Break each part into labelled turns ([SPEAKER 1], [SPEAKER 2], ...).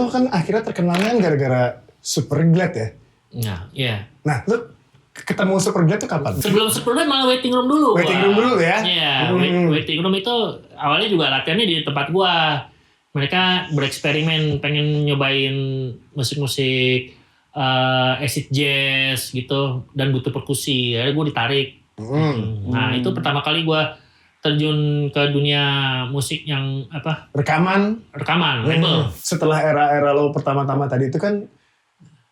[SPEAKER 1] lo kan akhirnya terkenalnya kan gara-gara Superglad ya?
[SPEAKER 2] Nah, iya.
[SPEAKER 1] Nah, lo ketemu Superglad tuh kapan?
[SPEAKER 2] Sebelum Superglad malah waiting room dulu.
[SPEAKER 1] Waiting room dulu ya?
[SPEAKER 2] Iya, waiting room itu awalnya juga latihannya di tempat gua. Mereka bereksperimen pengen nyobain musik-musik acid jazz gitu dan butuh perkusi. Akhirnya gua ditarik. Nah, itu pertama kali gua terjun ke dunia musik yang
[SPEAKER 1] Rekaman,
[SPEAKER 2] label.
[SPEAKER 1] Setelah era-era lo pertama-tama tadi itu kan,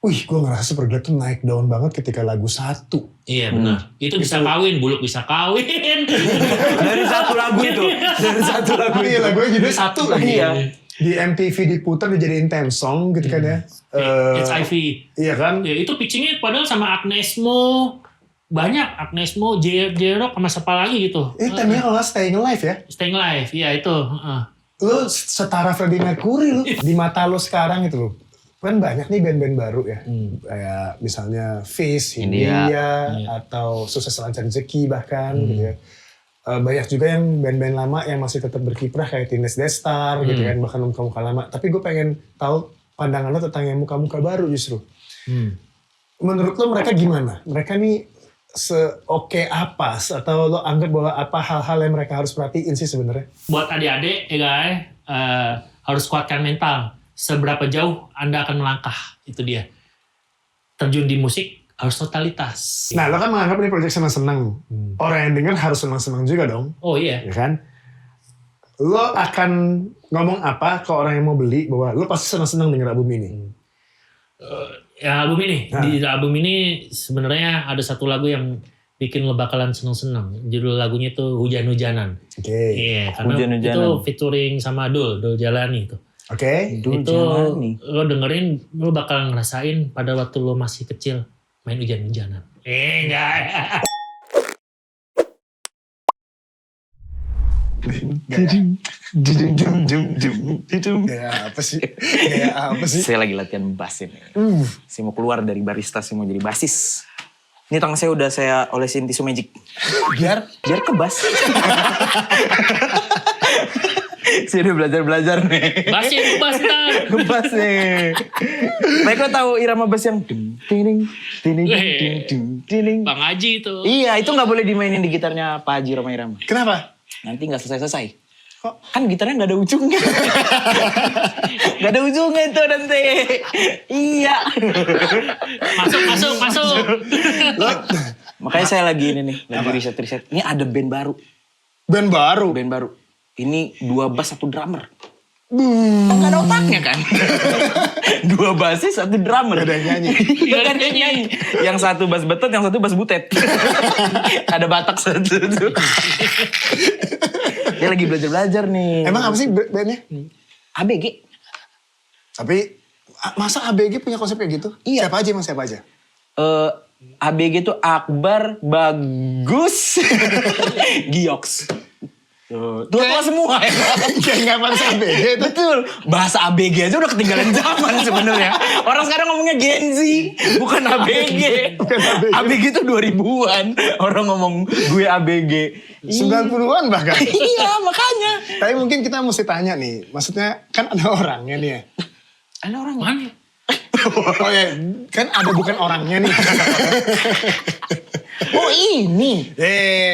[SPEAKER 1] gue ngerasa Superglad tuh naik daun banget ketika lagu 1.
[SPEAKER 2] Iya benar. Itu bisa kawin, Buluk bisa kawin.
[SPEAKER 3] Dari satu lagu itu. Dari satu lagu itu.
[SPEAKER 1] Iya, lagunya judulnya 1 lagi.
[SPEAKER 3] Iya.
[SPEAKER 1] Di MTV diputar dijadiin theme song gitu kan ya.
[SPEAKER 2] HIV.
[SPEAKER 1] Iya kan?
[SPEAKER 2] Ya, itu pitchingnya padahal sama Agnes Mo. Banyak Agnes Mo, J-Rock sama siapa lagi gitu.
[SPEAKER 1] Temanya kalau nggak Staying Alive ya?
[SPEAKER 2] Staying Alive, iya itu.
[SPEAKER 1] Lo setara Freddie Mercury lo. Di mata lo sekarang itu lo. Kan banyak nih band-band baru ya. Kayak misalnya Fish, India, atau Sukses Lancar Rezeki bahkan gitu ya. Banyak juga yang band-band lama yang masih tetap berkiprah kayak Teenage Death Star gitu kan. Bahkan muka-muka lama. Tapi gue pengen tahu pandangan lo tentang yang muka-muka baru justru. Menurut lo mereka gimana? Mereka nih se-oke apa? Atau lo anggap bahwa apa hal-hal yang mereka harus perhatiin sih sebenarnya?
[SPEAKER 2] Buat adik-adik harus kuatkan mental. Seberapa jauh Anda akan melangkah, itu dia. Terjun di musik harus totalitas.
[SPEAKER 1] Nah, lo kan menganggap ini proyek senang-senang. Orang yang denger harus senang-senang juga dong.
[SPEAKER 2] Oh iya.
[SPEAKER 1] Ya kan? Lo akan ngomong apa ke orang yang mau beli bahwa lo pasti senang-senang denger album ini?
[SPEAKER 2] Album ini. Di album ini sebenarnya ada satu lagu yang bikin lo bakalan senang-senang. Judul lagunya itu Hujan-Hujanan.
[SPEAKER 1] Oke.
[SPEAKER 2] Iya, karena itu featuring sama Dul Jalani itu.
[SPEAKER 1] Oke.
[SPEAKER 2] Itu lo dengerin, lo bakal ngerasain pada waktu lo masih kecil main hujan-hujanan. Enggak.
[SPEAKER 1] Gaya apa sih?
[SPEAKER 3] Saya lagi latihan bass ini. Saya mau keluar dari barista, saya mau jadi basis. Ini tangan saya udah saya olesin tisu magic. Biar kebas. Saya udah belajar nih.
[SPEAKER 2] Basin kebas ntar.
[SPEAKER 3] Kebas nih. Mereka tahu irama bass yang ding ding ding ding.
[SPEAKER 2] Bang Haji itu.
[SPEAKER 3] Iya, itu nggak boleh dimainin di gitarnya Pak Haji Roma Irama.
[SPEAKER 1] Kenapa?
[SPEAKER 3] Nanti nggak selesai. Kok? Kan gitarnya nggak ada ujungnya. Nggak ada ujungnya itu nanti. Iya.
[SPEAKER 2] Masuk.
[SPEAKER 3] Makanya saya lagi ini nih, lagi riset. Ini ada band baru.
[SPEAKER 1] Band baru?
[SPEAKER 3] Ini 2 bass 1 drummer. Nggak ada otaknya kan? 2 bassis 1 drummer.
[SPEAKER 1] Gak ada yang nyanyi.
[SPEAKER 3] Gak ada yang nyanyi. Yang 1 bass betot, yang 1 bass butet. Ada Batak 1 tuh. Dia lagi belajar nih.
[SPEAKER 1] Emang apa sih bandnya?
[SPEAKER 3] ABG.
[SPEAKER 1] Tapi masa ABG punya konsep kayak gitu?
[SPEAKER 3] Iya.
[SPEAKER 1] Siapa aja?
[SPEAKER 3] ABG itu Akbar, Bagus, Giox. Tua semua ya.
[SPEAKER 1] Kayak nggak bahasa ABG itu.
[SPEAKER 3] Betul. Bahasa ABG aja udah ketinggalan zaman sebenarnya. Orang sekarang ngomongnya Gen Z, bukan ABG. ABG itu 2000-an. Orang ngomong gue ABG.
[SPEAKER 1] 90-an bahkan.
[SPEAKER 3] Iya, makanya.
[SPEAKER 1] Tapi mungkin kita mesti tanya nih. Maksudnya kan ada orangnya nih ya.
[SPEAKER 3] Ada orang
[SPEAKER 2] Mana?
[SPEAKER 1] Oh ya, kan ada bukan orangnya nih.
[SPEAKER 3] Oh ini.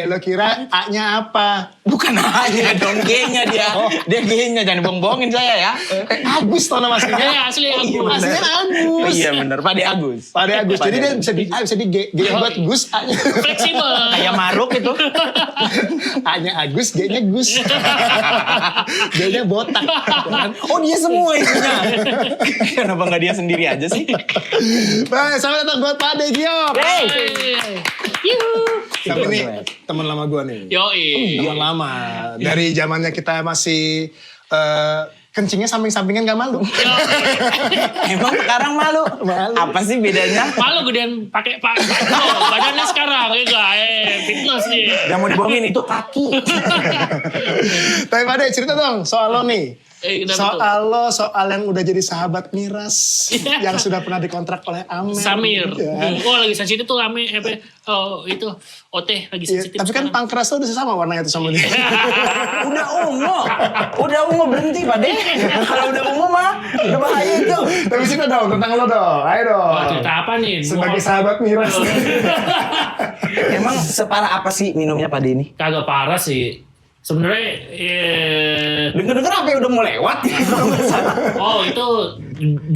[SPEAKER 1] Lo kira A-nya apa?
[SPEAKER 3] Bukan A-nya dong, G-nya dia. Dia G-nya, jangan bohong-bohongin saya ya.
[SPEAKER 1] Agus tau nama aslinya.
[SPEAKER 2] Ya asli Agus.
[SPEAKER 1] Aslinya Agus.
[SPEAKER 3] Iya bener, Pak De Agus.
[SPEAKER 1] Jadi dia bisa di A, bisa di G. G buat Gus, A-nya.
[SPEAKER 2] Fleksibel.
[SPEAKER 3] Kayak Maruk itu.
[SPEAKER 1] A-nya Agus, G-nya Gus. G-nya botak.
[SPEAKER 3] Oh dia semua isinya. Kenapa gak dia sendiri aja sih?
[SPEAKER 1] Baik, selamat datang buat Pak De Giok.
[SPEAKER 3] Hey.
[SPEAKER 1] Tapi ini teman lama gue nih.
[SPEAKER 2] Yoi.
[SPEAKER 1] Teman lama. Dari zamannya kita masih kencingnya samping-sampingan gak malu.
[SPEAKER 3] Emang sekarang malu? Apa sih bedanya?
[SPEAKER 2] Malu gedean pakai badannya sekarang fitness nih.
[SPEAKER 3] Yang mau dibohongin itu kaki.
[SPEAKER 1] Tapi Pak De cerita dong soal lo nih.
[SPEAKER 2] Kenapa tuh?
[SPEAKER 1] Soal yang udah jadi sahabat miras, yang sudah pernah dikontrak oleh Amer.
[SPEAKER 2] Samir.
[SPEAKER 1] Ya.
[SPEAKER 2] Oh lagi sensitif tuh Amer. Oh itu OT lagi
[SPEAKER 1] Iya,
[SPEAKER 2] sensitif.
[SPEAKER 1] tapi kan
[SPEAKER 2] sekarang.
[SPEAKER 1] Pankras tuh udah sama warnanya tuh sama dia.
[SPEAKER 3] Udah ungu berhenti Pak De. Kalau udah ungu mah udah bahaya itu.
[SPEAKER 1] Tapi cerita dong tentang lo dong, ayo dong.
[SPEAKER 2] Wah, cerita apa nih?
[SPEAKER 1] Sebagai sahabat miras.
[SPEAKER 3] Emang separah apa sih minumnya Pak De ini?
[SPEAKER 2] Kagak parah sih. Sebenarnya
[SPEAKER 3] Dengar-dengar apa yang udah mau lewat?
[SPEAKER 2] oh itu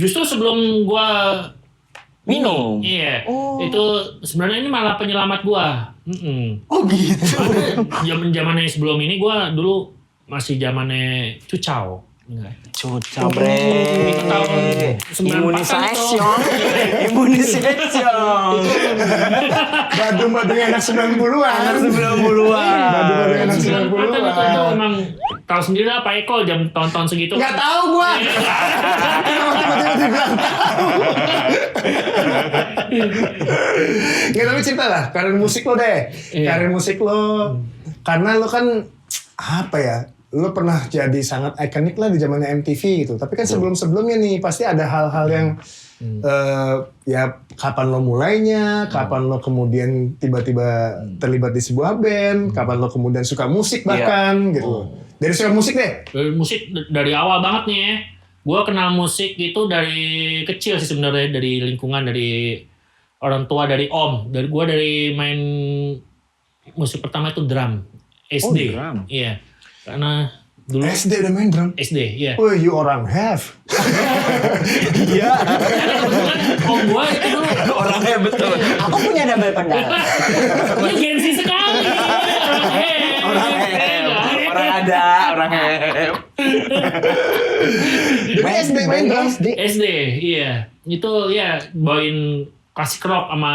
[SPEAKER 2] justru sebelum gua
[SPEAKER 3] Minum.
[SPEAKER 2] Iya.
[SPEAKER 3] Oh.
[SPEAKER 2] Itu sebenarnya ini malah penyelamat gua.
[SPEAKER 3] Oh gitu.
[SPEAKER 2] Zaman-zamannya sebelum ini gua dulu masih zamannya cucau.
[SPEAKER 3] Cucau bre.
[SPEAKER 2] Imunisasi.
[SPEAKER 3] Imunisasi.
[SPEAKER 1] Badu-badu anak 90-an.
[SPEAKER 3] Anak 90-an.
[SPEAKER 1] Badu-badu anak
[SPEAKER 2] Itu
[SPEAKER 1] 90-an.
[SPEAKER 2] emang tahu sendiri lah Pak Eko jam tahun-tahun segitu.
[SPEAKER 1] Gak tahu gua. Tiba-tiba dibilang tahu. Nggak, tapi cerita lah karir musik lo deh.
[SPEAKER 2] Iya.
[SPEAKER 1] Karir musik lo. Karena lo kan apa ya? Lo pernah jadi sangat ikonik lah di zamannya MTV gitu. Tapi kan sebelum-sebelumnya nih pasti ada hal-hal yang ya kapan lo mulainya, kapan lo kemudian tiba-tiba terlibat di sebuah band, kapan lo kemudian suka musik bahkan gitu. Dari suka musik deh.
[SPEAKER 2] Dari musik dari awal banget nih ya. Gue kenal musik itu dari kecil sih sebenarnya, dari lingkungan, dari orang tua, dari om. Dari main musik pertama itu drum. SD.
[SPEAKER 3] drum.
[SPEAKER 2] Iya. Karena dulu
[SPEAKER 1] SD udah main drum.
[SPEAKER 2] SD, iya.
[SPEAKER 1] Oh, you orang have.
[SPEAKER 3] Iya.
[SPEAKER 2] Om gue itu dulu.
[SPEAKER 3] Orangnya betul. Aku punya double pedal.
[SPEAKER 2] Ini gengsi sekali.
[SPEAKER 3] Orang ada, orang
[SPEAKER 1] Dari SD main drum.
[SPEAKER 2] SD, iya. Itu ya bawain klasik rock sama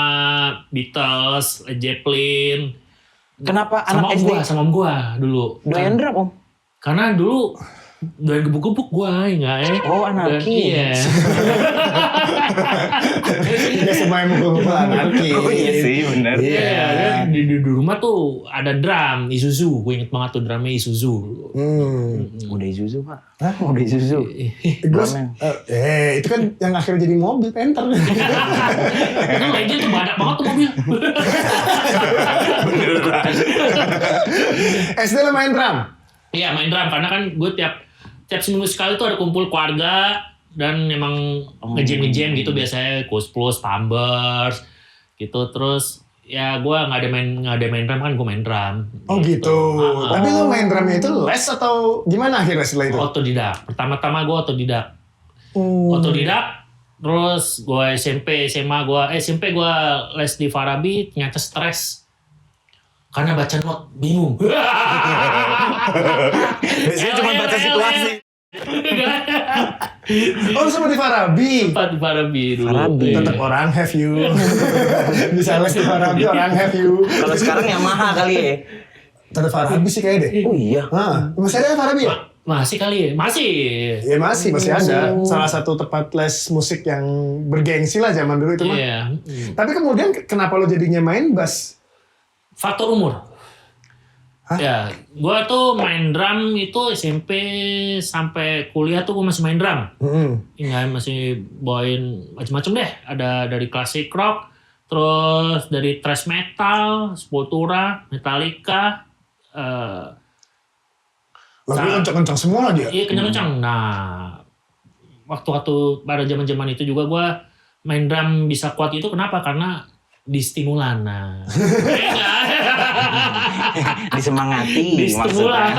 [SPEAKER 2] Beatles, Led Zeppelin.
[SPEAKER 3] Kenapa
[SPEAKER 2] Sama
[SPEAKER 3] anak
[SPEAKER 2] om
[SPEAKER 3] SD?
[SPEAKER 2] gua, sama om gua dulu.
[SPEAKER 3] Doyan drum om?
[SPEAKER 2] Karena dulu doyan gebuk-gebuk gua, enggak ya.
[SPEAKER 3] Oh, anarkis.
[SPEAKER 2] Iya.
[SPEAKER 1] Tidak semua yang mukul-mukul anarkis.
[SPEAKER 3] Oh iya sih, benar.
[SPEAKER 2] Iya, dan di rumah tuh ada drum Isuzu. Gue inget banget tuh drumnya Isuzu.
[SPEAKER 3] Udah Isuzu Pak. Hah? Udah Isuzu.
[SPEAKER 1] Itu kan yang akhirnya jadi mobil Panther.
[SPEAKER 2] Itu legend tuh banyak banget tuh mobil.
[SPEAKER 3] Beneran.
[SPEAKER 1] SD lo main drum?
[SPEAKER 2] Iya main drum karena kan gue tiap seminggu sekali tuh ada kumpul keluarga dan emang ngejam gitu biasanya Plus, Pambers gitu. Terus ya gue nggak ada main drum kan, gue main drum.
[SPEAKER 1] Oh gitu. Tapi lo main drumnya itu les atau gimana akhirnya setelah itu?
[SPEAKER 2] Otodidak. Pertama-tama gue otodidak. Otodidak. Terus gue SMP gue les di Farabi, ternyata stres. Karena baca not bingung.
[SPEAKER 3] Biasanya cuma baca situasi.
[SPEAKER 1] Oh lu sama di Farabi?
[SPEAKER 2] Tempat di Farabi dulu.
[SPEAKER 3] Farabi.
[SPEAKER 1] Tetap orang have you. Bisa les di Farabi orang have you.
[SPEAKER 3] Kalau sekarang Yamaha kali ya.
[SPEAKER 1] Tetap Farabi sih kayaknya deh.
[SPEAKER 3] Oh iya.
[SPEAKER 1] Masih ada Farabi ya?
[SPEAKER 2] Masih kali ya? Masih.
[SPEAKER 1] Ya masih ada. Salah satu tempat les musik yang bergengsi lah zaman dulu itu mah.
[SPEAKER 2] Iya.
[SPEAKER 1] Tapi kemudian kenapa lo jadinya main bass?
[SPEAKER 2] Faktor umur.
[SPEAKER 1] Hah?
[SPEAKER 2] Ya, gue tuh main drum itu SMP sampai kuliah tuh gue masih main drum. Ingat masih bawain macam-macam deh. Ada dari klasik rock, terus dari thrash metal, Sepultura, Metallica.
[SPEAKER 1] Lalu kencang-kencang semua lah dia.
[SPEAKER 2] Iya kencang-kencang. Nah, waktu-waktu pada zaman-zaman itu juga gue main drum bisa kuat itu kenapa? Karena di stimulan. Nah,
[SPEAKER 3] Disemangati maksudnya.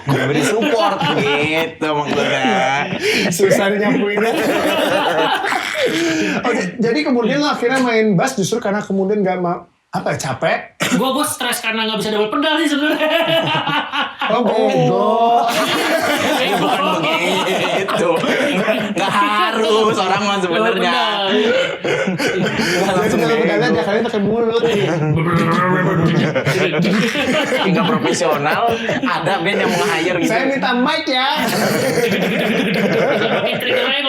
[SPEAKER 3] Diberi support gitu maksudnya.
[SPEAKER 1] Susah nyampuinnya. Oke, jadi kemudian lo akhirnya main bass justru karena kemudian gak capek?
[SPEAKER 2] gue stres karena nggak bisa double pedal sih sebenarnya.
[SPEAKER 1] Oh bego.
[SPEAKER 3] Bukan begitu. Nggak harus orang mah sebenarnya.
[SPEAKER 1] Jadi kalau pedalnya dia kalian pakai mulut.
[SPEAKER 3] Nggak profesional. Ada band yang mau nge-hire gitu.
[SPEAKER 1] Saya minta mic ya.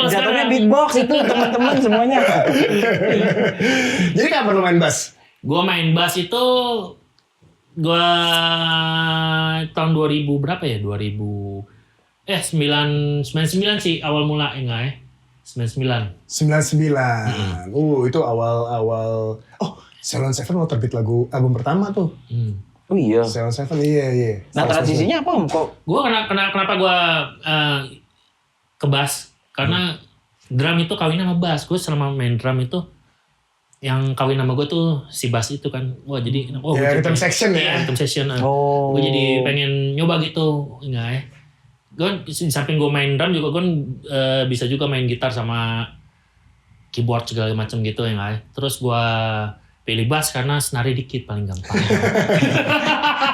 [SPEAKER 3] Jatuhnya beatbox itu teman-teman semuanya.
[SPEAKER 1] Jadi kapan lo main bass?
[SPEAKER 2] Gue main bass itu gue tahun 2000 berapa ya? 99 sih awal mula enggak ya. 99.
[SPEAKER 1] 99. Itu awal. Oh, Ceylon Seven mau terbit album pertama tuh.
[SPEAKER 3] Oh iya.
[SPEAKER 1] Ceylon Seven, iya.
[SPEAKER 3] Nah transisinya apa Om? Kok?
[SPEAKER 2] Gue kenapa gue ke bass? Karena drum itu kawin sama bass. Gue selama main drum itu yang kawin sama gue tuh si bass itu kan. Wah jadi
[SPEAKER 1] rhythm section ya.
[SPEAKER 2] Iya, rhythm section. Gue jadi pengen nyoba gitu, enggak ya. Gue di samping gue main drum juga gue bisa juga main gitar sama keyboard segala macam gitu ya nggak ya. Terus gue pilih bass karena senarnya dikit paling gampang.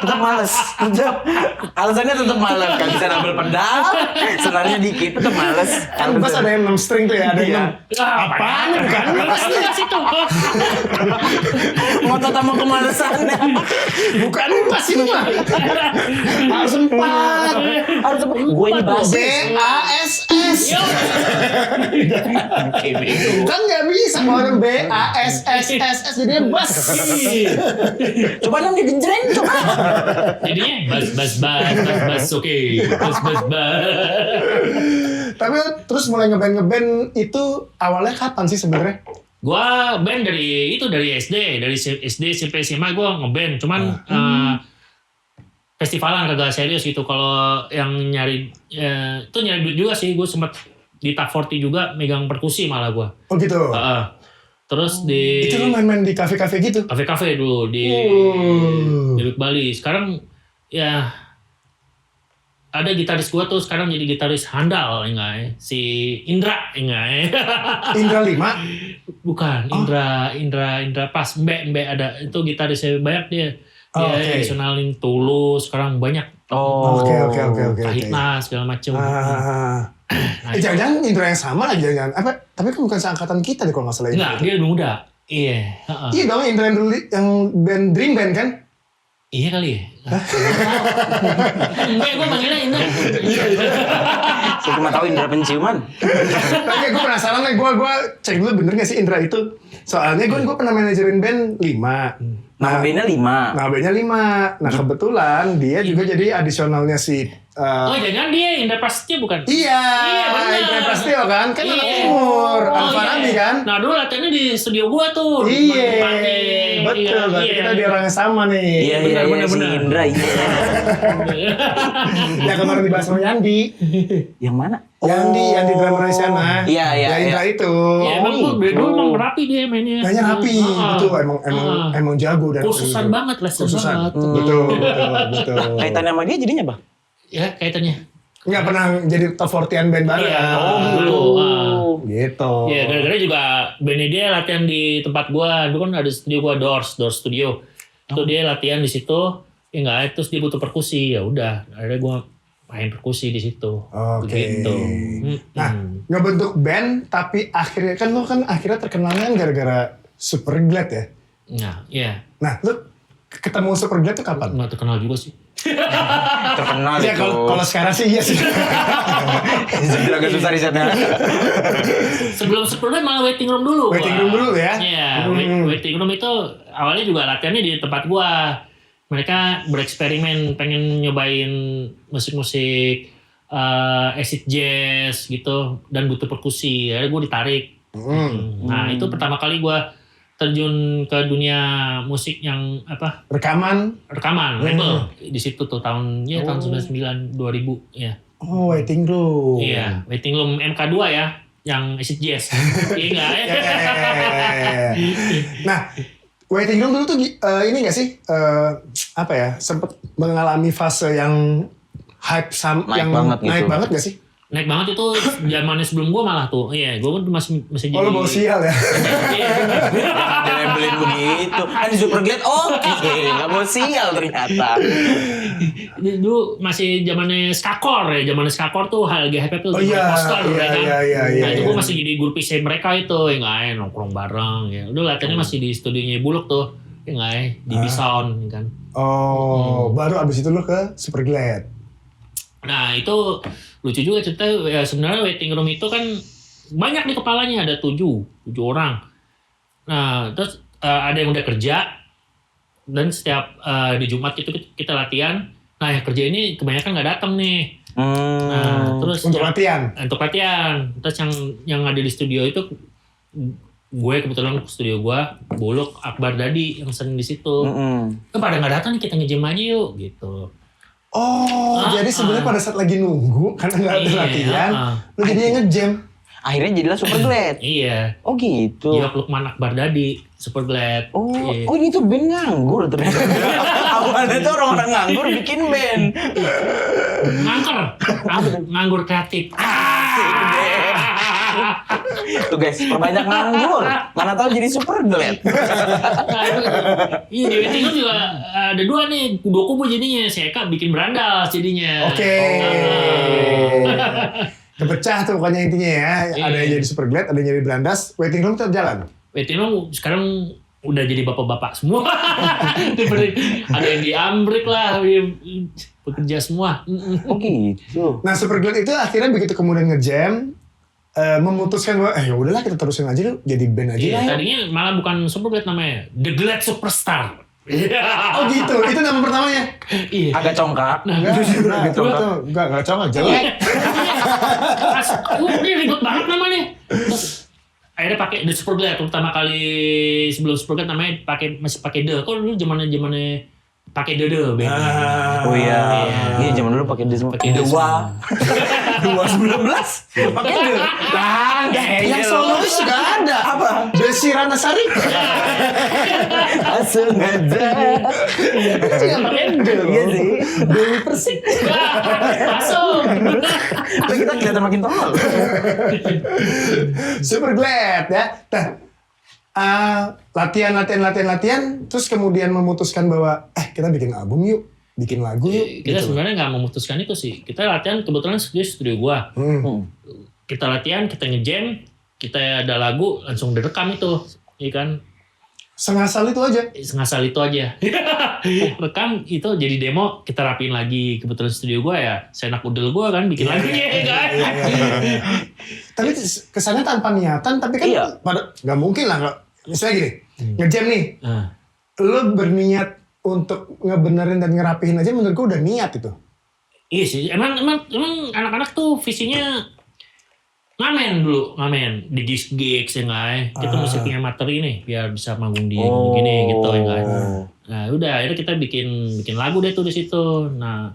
[SPEAKER 3] Tetap males. Alasannya tetap males. Gak bisa double pedal. Senarnya dikit. Tetap males.
[SPEAKER 1] Kan bass ada yang 6 string tuh ya. Ada yang
[SPEAKER 2] Apaan? Bukan bass itu.
[SPEAKER 3] Ngotot sama kemalesannya.
[SPEAKER 1] bukan bass ini mah. Harus 4.
[SPEAKER 3] Harus gue ini basis.
[SPEAKER 1] BASS. Kan nggak bisa orang BASSS jadi bass.
[SPEAKER 3] Coba dong digenjreng coba.
[SPEAKER 2] Jadinya bass oke. Bass.
[SPEAKER 1] Tapi terus mulai ngeband itu awalnya kapan sih sebenarnya?
[SPEAKER 2] Gua band dari SD, SMP SMA gua ngeband, cuman festivalan kagak serius gitu. Kalau yang nyari itu nyari duit juga sih, gua sempat di Top 40 juga megang perkusi malah gua.
[SPEAKER 1] Oh gitu.
[SPEAKER 2] Terus di
[SPEAKER 1] itu lo main-main di kafe-kafe gitu?
[SPEAKER 2] Kafe-kafe dulu di Bali. Sekarang ya ada gitaris gua tuh sekarang jadi gitaris handal enggak ya? Si Indra enggak ya?
[SPEAKER 1] Indra 5?
[SPEAKER 2] Bukan, Indra pas Mbe ada itu gitarisnya banyak dia. Dia nasionalin Tulus sekarang banyak.
[SPEAKER 1] Oke.
[SPEAKER 2] Kahitna segala macam.
[SPEAKER 1] Jangan-jangan Indra yang sama lagi jangan. Apa? Tapi kan bukan seangkatan kita deh kalau nggak salah.
[SPEAKER 2] Enggak, dia lebih muda. Iya.
[SPEAKER 1] Iya dong, Indra yang dulu yang band Dream Band kan?
[SPEAKER 2] Iya kali ya. Enggak, gue manggilnya Indra.
[SPEAKER 3] Saya cuma tahu Indra penciuman.
[SPEAKER 1] Tapi gue penasaran nih, gue cek dulu bener gak sih Indra itu. Soalnya gue pernah manajerin band 5.
[SPEAKER 3] Nama bandnya 5.
[SPEAKER 1] Nah bandnya 5. Nah kebetulan dia juga jadi adisionalnya si
[SPEAKER 2] oh jangan dia Indra Prasetyo bukan?
[SPEAKER 1] Iya
[SPEAKER 2] benar.
[SPEAKER 1] Indra Prasetyo kan anak timur Alfarandi kan.
[SPEAKER 2] Nah dulu latihannya di studio gua tuh.
[SPEAKER 1] Iya betul berarti kita di orang yang sama nih.
[SPEAKER 3] Iya si Indra iya.
[SPEAKER 1] Yang kemarin dibahas sama Yandi.
[SPEAKER 3] Yang mana?
[SPEAKER 1] Yandi drummer di sana.
[SPEAKER 3] Iya.
[SPEAKER 1] Indra itu.
[SPEAKER 2] Iya emang dulu emang rapi dia mainnya.
[SPEAKER 1] Mainnya rapi betul emang jago dan
[SPEAKER 2] kursusan banget les banget.
[SPEAKER 1] Betul.
[SPEAKER 3] Kaitannya sama dia jadinya apa?
[SPEAKER 2] Ya kaitannya.
[SPEAKER 1] Nggak pernah jadi top 40-an band baru ya. Gitu.
[SPEAKER 2] Iya gara-gara juga bandnya dia latihan di tempat gua. Dulu kan ada studio gua Doors Studio. Itu dia latihan di situ. Ya enggak, terus dia butuh perkusi. Ya udah, akhirnya gua main perkusi di situ.
[SPEAKER 1] Oke.
[SPEAKER 2] Begitu.
[SPEAKER 1] Nah, ngebentuk band tapi akhirnya kan lu kan akhirnya terkenalnya kan gara-gara Superglad ya.
[SPEAKER 2] Nah, iya.
[SPEAKER 1] Nah, lu ketemu Superglad tuh kapan?
[SPEAKER 2] Nggak terkenal juga sih.
[SPEAKER 3] Terkenal
[SPEAKER 1] Ya
[SPEAKER 3] itu.
[SPEAKER 1] kalau sekarang sih iya sih.
[SPEAKER 3] Jadi agak susah risetnya.
[SPEAKER 2] Sebelum malah waiting room dulu.
[SPEAKER 1] Waiting room dulu ya?
[SPEAKER 2] Iya, waiting room itu awalnya juga latihannya di tempat gua. Mereka bereksperimen pengen nyobain musik-musik acid jazz gitu dan butuh perkusi. Akhirnya gua ditarik. Nah, itu pertama kali gua terjun ke dunia musik yang apa? Rekaman label di situ tuh tahun 99 2000 ya.
[SPEAKER 1] Oh, waiting room.
[SPEAKER 2] Iya, waiting room MK2 ya, yang acid jazz. Iya enggak ya?
[SPEAKER 1] Nah, waiting room dulu tuh ini enggak sih apa ya? Sempat mengalami fase yang hype naik banget enggak sih?
[SPEAKER 2] Naik banget itu zamannya sebelum gue malah tuh. Iya, gue masih jadi.
[SPEAKER 1] Oh, lo bawa sial ya?
[SPEAKER 3] Dilabelin begitu. Kan di Superglad nggak bawa sial ternyata.
[SPEAKER 2] Dulu masih zamannya Skakor ya. Zamannya Skakor tuh lagi hype tuh.
[SPEAKER 1] Oh iya.
[SPEAKER 2] Nah itu gue masih jadi grupisnya mereka itu. Ya nggak nongkrong bareng. Ya udah latihannya masih di studionya Buluk tuh. Ya nggak di B-Sound kan.
[SPEAKER 1] Oh, baru abis itu lo ke Superglad.
[SPEAKER 2] Nah itu lucu juga cerita ya, sebenarnya waiting room itu kan banyak di kepalanya, ada 7 orang. Nah terus ada yang udah kerja dan setiap di Jumat itu kita latihan. Nah yang kerja ini kebanyakan nggak datang nih. Nah, terus
[SPEAKER 1] Untuk latihan.
[SPEAKER 2] Terus yang ada di studio itu gue kebetulan ke studio gue, Buluk, Akbar Dadi yang sering di situ. Pada nggak datang nih, kita nge-jam aja yuk gitu.
[SPEAKER 1] Jadi sebenarnya pada saat lagi nunggu karena nggak ada latihan, lu jadinya nge-jam.
[SPEAKER 3] Akhirnya jadilah Super Glad.
[SPEAKER 2] Iya.
[SPEAKER 3] Oh gitu.
[SPEAKER 2] Iya, Lukman Akbar Dadi, Super Glad.
[SPEAKER 3] Oh,
[SPEAKER 2] Iya.
[SPEAKER 3] oh ini tuh band nganggur ternyata. Awalnya tuh orang-orang nganggur bikin band.
[SPEAKER 2] Nganggur kreatif.
[SPEAKER 3] Tuh guys, perbanyak nganggur. Mana tahu jadi Super Glad.
[SPEAKER 2] Iya, di Waiting Room juga ada dua kubu jadinya. Si Eka bikin berandal jadinya.
[SPEAKER 1] Oke. Kepecah tuh pokoknya intinya ya. Ada yang jadi Super Glad, ada yang jadi Brandas. Waiting Room tetap jalan.
[SPEAKER 2] Waiting Room sekarang udah jadi bapak-bapak semua. Ada yang di Amrik lah, bekerja semua.
[SPEAKER 3] Oh gitu.
[SPEAKER 1] Nah Super Glad itu akhirnya begitu kemudian nge-jam, memutuskan bahwa ya udahlah kita terusin aja dulu, jadi band aja
[SPEAKER 2] Iya,
[SPEAKER 1] lah. Ya.
[SPEAKER 2] tadinya malah bukan Super Glad namanya, The Glad Superstar.
[SPEAKER 1] Oh gitu, itu nama pertamanya.
[SPEAKER 2] Iya.
[SPEAKER 3] Agak congkak.
[SPEAKER 1] Enggak congkak, jelek.
[SPEAKER 2] Ini ribet banget namanya. Terus, akhirnya pakai The Super Glad pertama kali, sebelum Super Glad namanya masih pakai The. Kok dulu zamannya pakai The band.
[SPEAKER 3] Oh iya. Iya zaman dulu pakai
[SPEAKER 2] Pakai
[SPEAKER 3] dua. 219. Pakai The. Nah,
[SPEAKER 1] Yang solois juga ada. Apa? Desi Ranasari.
[SPEAKER 3] langsung aja.
[SPEAKER 1] Itu pakai The.
[SPEAKER 3] Iya sih.
[SPEAKER 1] Dewi Persik.
[SPEAKER 2] Masuk.
[SPEAKER 3] Tapi kita kelihatan makin tolol.
[SPEAKER 1] Super Glad ya. Nah, latihan, terus kemudian memutuskan bahwa kita bikin album yuk, bikin lagu yuk.
[SPEAKER 2] Kita
[SPEAKER 1] gitu.
[SPEAKER 2] sebenarnya nggak memutuskan itu sih. Kita latihan kebetulan studio gua. Kita latihan, kita nge-jam, kita ada lagu langsung direkam itu, iya kan?
[SPEAKER 1] Sengasal itu aja.
[SPEAKER 2] Sengasal itu aja. Rekam itu jadi demo, kita rapiin lagi. Kebetulan studio gua ya, senak udel gua kan bikin lagunya kan.
[SPEAKER 1] Tapi kesannya tanpa niatan, tapi kan nggak mungkin lah. Misalnya gini, nge-jam nih, lo berniat untuk ngebenerin dan ngerapihin aja, menurut gue udah niat itu.
[SPEAKER 2] Iya sih, emang anak-anak tuh visinya ngamen di gigs ya nggak? Kita mesti punya materi nih biar bisa manggung di gini gitu ya nggak? Nah udah akhirnya kita bikin lagu deh tuh di situ. Nah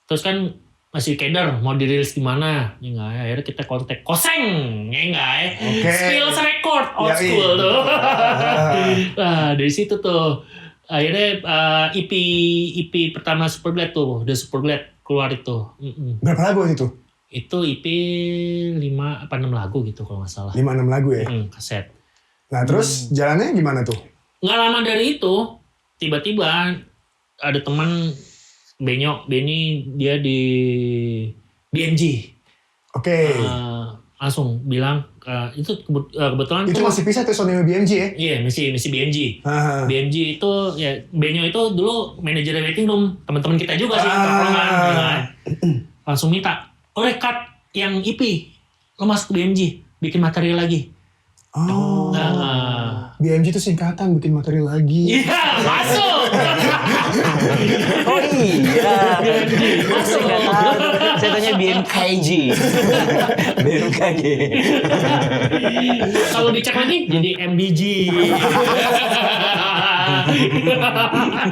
[SPEAKER 2] terus kan masih keder mau dirilis di mana ya nggak? Akhirnya kita kontak Koseng ya nggak? Skills Record old school tuh. Nah dari situ tuh akhirnya EP pertama Super Glad tuh, The Super Glad keluar itu.
[SPEAKER 1] Berapa lagu itu?
[SPEAKER 2] Itu EP 5 apa 6 lagu gitu kalau nggak salah.
[SPEAKER 1] 5-6 lagu ya?
[SPEAKER 2] Kaset.
[SPEAKER 1] Nah terus jalannya gimana tuh?
[SPEAKER 2] Nggak lama dari itu, tiba-tiba ada teman Benny, dia di BMG.
[SPEAKER 1] Oke.
[SPEAKER 2] Langsung bilang, itu kebetulan
[SPEAKER 1] itu masih pisah tuh Sony BMG ya?
[SPEAKER 2] Iya, masih BMG. BMG itu, ya Benyo itu dulu manajer Waiting Room, teman-teman kita juga sih, tongkrongan. Langsung minta, cut yang EP, lo masuk ke BMG, bikin materi lagi.
[SPEAKER 1] BMG itu singkatan bikin materi lagi.
[SPEAKER 2] Iya, masuk.
[SPEAKER 3] Oh iya. Masuk. Saya tanya BMKG. BMKG.
[SPEAKER 2] Kalau dicek lagi jadi MDG.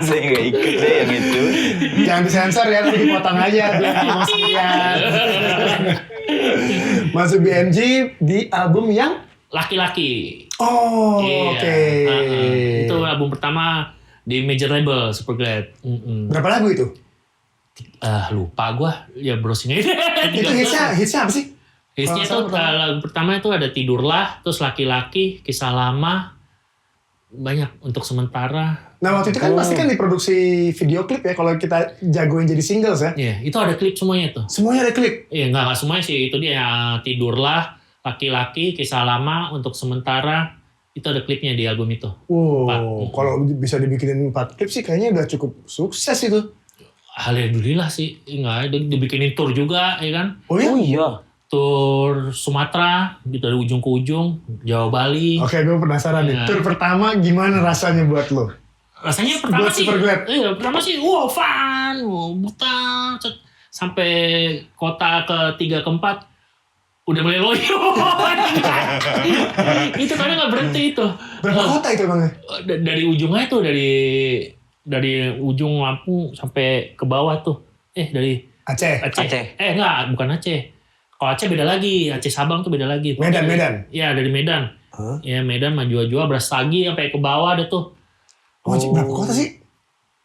[SPEAKER 3] Saya nggak ikut deh yang itu.
[SPEAKER 1] Jangan disensor ya, nanti dipotong aja biar emosian. Masuk BMG di album yang
[SPEAKER 2] Laki-laki.
[SPEAKER 1] iya. Oke.
[SPEAKER 2] Itu album pertama di major label Super Glad.
[SPEAKER 1] Berapa lagu itu?
[SPEAKER 2] Lupa gue, ya browsing aja.
[SPEAKER 1] Itu hitsnya apa sih?
[SPEAKER 2] Hitsnya tuh lagu pertama itu ada Tidurlah, terus Laki-laki, Kisah Lama, banyak untuk sementara.
[SPEAKER 1] Nah waktu itu kan pasti kan diproduksi video klip ya kalau kita jagoin jadi singles ya.
[SPEAKER 2] Iya, itu ada klip semuanya tuh.
[SPEAKER 1] Semuanya ada klip.
[SPEAKER 2] Iya, nggak semuanya sih. Itu dia Tidurlah, Laki-laki, Kisah Lama, untuk sementara. Itu ada klipnya di album itu.
[SPEAKER 1] Wow, kalau bisa dibikinin 4 klip sih kayaknya udah cukup sukses itu.
[SPEAKER 2] Alhamdulillah sih, nggak dibikinin tour juga, ya kan?
[SPEAKER 1] Oh iya?
[SPEAKER 2] Tour Sumatera, gitu dari ujung ke ujung, Jawa Bali.
[SPEAKER 1] Oke, gue penasaran nih. Tour pertama gimana rasanya buat lo?
[SPEAKER 2] Rasanya pertama
[SPEAKER 1] buat
[SPEAKER 2] sih,
[SPEAKER 1] Super Glad.
[SPEAKER 2] iya pertama sih, wow fun, wow buta. sampai kota ke-3 ke-4 udah mulai loyo. Itu karena nggak berhenti itu.
[SPEAKER 1] Berapa kota itu emangnya?
[SPEAKER 2] Dari ujungnya tuh dari ujung Lampung sampai ke bawah tuh. Dari
[SPEAKER 1] Aceh.
[SPEAKER 2] Enggak, bukan Aceh. Kalau Aceh beda lagi, Aceh Sabang tuh beda lagi.
[SPEAKER 1] Medan.
[SPEAKER 2] Iya, dari Medan. Ya Medan Maju-Jua, Brastagi sampai ke bawah ada tuh.
[SPEAKER 1] Berapa kota sih?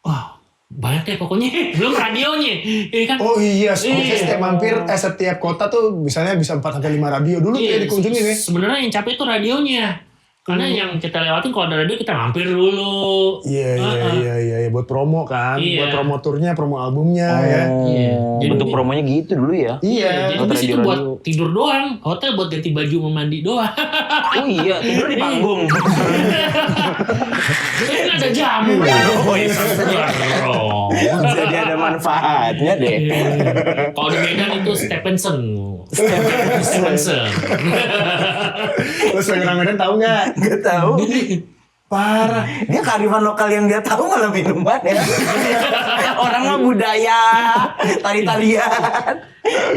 [SPEAKER 2] Wah, banyak deh pokoknya. Belum radionya. Iya kan?
[SPEAKER 1] Oh iya, setiap setiap kota tuh misalnya bisa 4-5 radio dulu tuh ya dikunjungin ya.
[SPEAKER 2] Sebenarnya yang capek itu radionya. Karena yang kita lewatin kalau ada radio kita mampir dulu.
[SPEAKER 1] Iya, buat promo kan, buat promo turnya, promo albumnya ya.
[SPEAKER 3] Jadi bentuk promonya gitu dulu ya.
[SPEAKER 2] Iya, jadi bis itu buat tidur doang, hotel buat ganti baju mandi doang.
[SPEAKER 3] Oh iya, tidur di panggung.
[SPEAKER 2] Ini ada jamu.
[SPEAKER 3] Oh iya, jadi ada manfaatnya deh.
[SPEAKER 2] Kalau di Medan itu Stephenson.
[SPEAKER 1] Terus orang Medan tahu nggak?
[SPEAKER 3] Gak tahu.
[SPEAKER 1] Parah.
[SPEAKER 3] Dia kearifan lokal yang dia tahu malah minuman ya. Orang mah budaya, tari-tarian.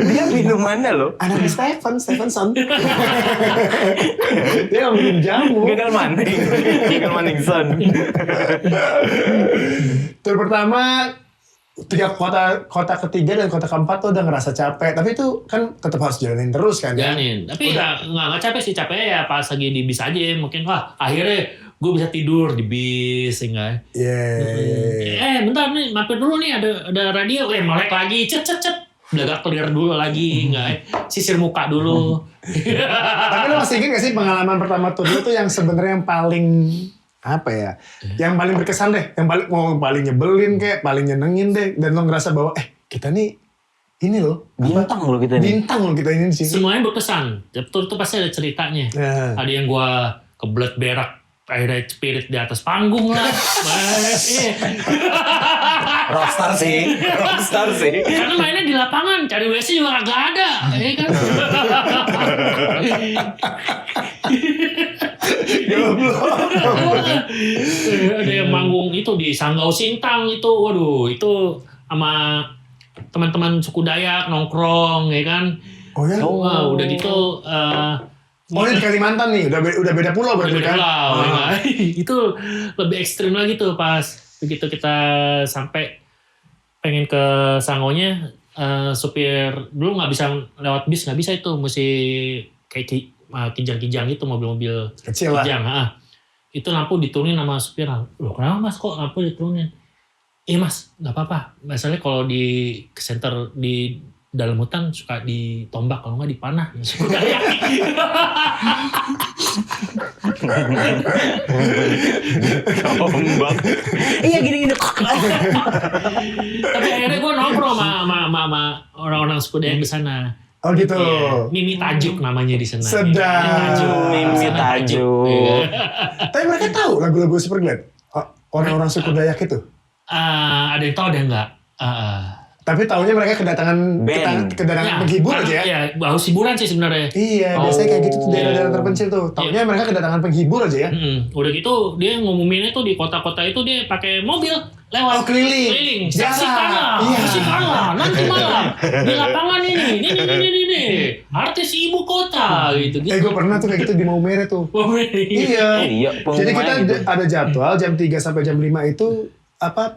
[SPEAKER 3] Dia minumannya loh.
[SPEAKER 1] Anaknya Stephenson. Dia ngomongin jamu.
[SPEAKER 3] Gagal Maningson.
[SPEAKER 1] Tur pertama 3 kota ketiga dan kota keempat tuh udah ngerasa capek, tapi itu kan tetap harus jalanin terus kan ya.
[SPEAKER 2] Jalanin, tapi nggak capek sih, capeknya ya pas lagi di bis aja mungkin akhirnya gue bisa tidur di bis enggak.
[SPEAKER 1] Iya.
[SPEAKER 2] Bentar nih, mampir dulu nih ada radio, melek lagi, cet. Belagak clear dulu lagi, enggak sisir muka dulu.
[SPEAKER 1] Tapi lo masih ingat gak sih pengalaman pertama tur lu tuh yang sebenarnya yang paling apa ya? Yang paling berkesan deh, yang paling nyebelin kayak, paling nyenengin deh, dan lo ngerasa bahwa kita nih ini loh
[SPEAKER 3] bintang loh kita
[SPEAKER 1] ini di sini.
[SPEAKER 2] Semuanya berkesan. Tur itu pasti ada ceritanya. Ada yang gua kebelet berak akhirnya spirit di atas panggung lah.
[SPEAKER 3] Rockstar sih.
[SPEAKER 2] Karena mainnya di lapangan, cari WC juga kagak ada, ya kan? Ada yang manggung itu di Sanggau Sintang itu, waduh itu sama teman-teman suku Dayak nongkrong, ya kan?
[SPEAKER 1] Oh ya?
[SPEAKER 2] Udah gitu.
[SPEAKER 1] Ini di Kalimantan nih, udah beda pulau berarti kan?
[SPEAKER 2] Itu lebih ekstrim lagi tuh pas begitu kita sampai pengen ke Sangonya, supir dulu nggak bisa lewat bis, nggak bisa itu, mesti kayak kijang-kijang gitu, mobil-mobil
[SPEAKER 1] kecil lah.
[SPEAKER 2] Kijang. Itu lampu diturunin sama supir. Loh kenapa mas kok lampu diturunin? Iya mas, nggak apa-apa. Masalahnya kalau di center di dalam hutan suka ditombak, kalau nggak dipanah.
[SPEAKER 3] Tombak. Iya gini.
[SPEAKER 2] Tapi akhirnya gue nongkrong sama orang-orang suku Dayak di sana.
[SPEAKER 1] Oh gitu.
[SPEAKER 2] Iya. Mimi Tajuk namanya di sana.
[SPEAKER 1] Sedap.
[SPEAKER 3] Mimi Tajuk.
[SPEAKER 1] Tapi mereka tahu lagu-lagu Super Glad? Orang-orang suku Dayak itu?
[SPEAKER 2] Ada yang tahu, ada yang enggak.
[SPEAKER 1] Tapi taunya mereka kedatangan penghibur aja ya?
[SPEAKER 2] Iya, harus hiburan sih sebenarnya.
[SPEAKER 1] Iya, biasanya kayak gitu tuh daerah-daerah terpencil tuh. Taunya mereka kedatangan penghibur aja ya?
[SPEAKER 2] Udah gitu dia ngumuminnya tuh di kota-kota itu dia pakai mobil lewat.
[SPEAKER 1] Keliling.
[SPEAKER 2] Saksikanlah nanti malam di lapangan ini. Artis ibu kota gitu.
[SPEAKER 1] Gue pernah tuh kayak gitu di Maumere tuh. Iya. Jadi kita ada jadwal jam 3 sampai jam 5 itu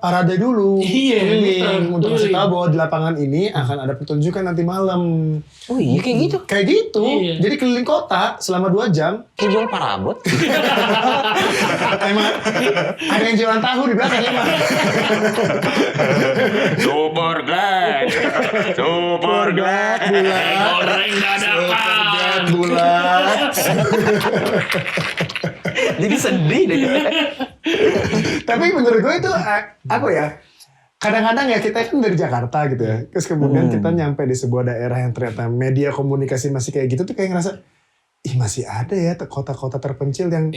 [SPEAKER 1] parade dulu, keliling untuk kasih tahu bahwa di lapangan ini akan ada pertunjukan nanti malam.
[SPEAKER 3] Oh iya kayak gitu.
[SPEAKER 1] Kayak gitu. Iya. Jadi keliling kota selama 2 jam.
[SPEAKER 3] Kayak jual parabot.
[SPEAKER 1] Emang ada yang jualan tahu di belakang emang.
[SPEAKER 3] Super glad bulat.
[SPEAKER 2] Goreng dadakan.
[SPEAKER 1] Bulat.
[SPEAKER 3] Jadi sedih deh.
[SPEAKER 1] Tapi menurut gue itu apa ya? Kadang-kadang ya kita kan dari Jakarta gitu ya. Terus kemudian kita nyampe di sebuah daerah yang ternyata media komunikasi masih kayak gitu tuh kayak ngerasa masih ada ya kota-kota terpencil yang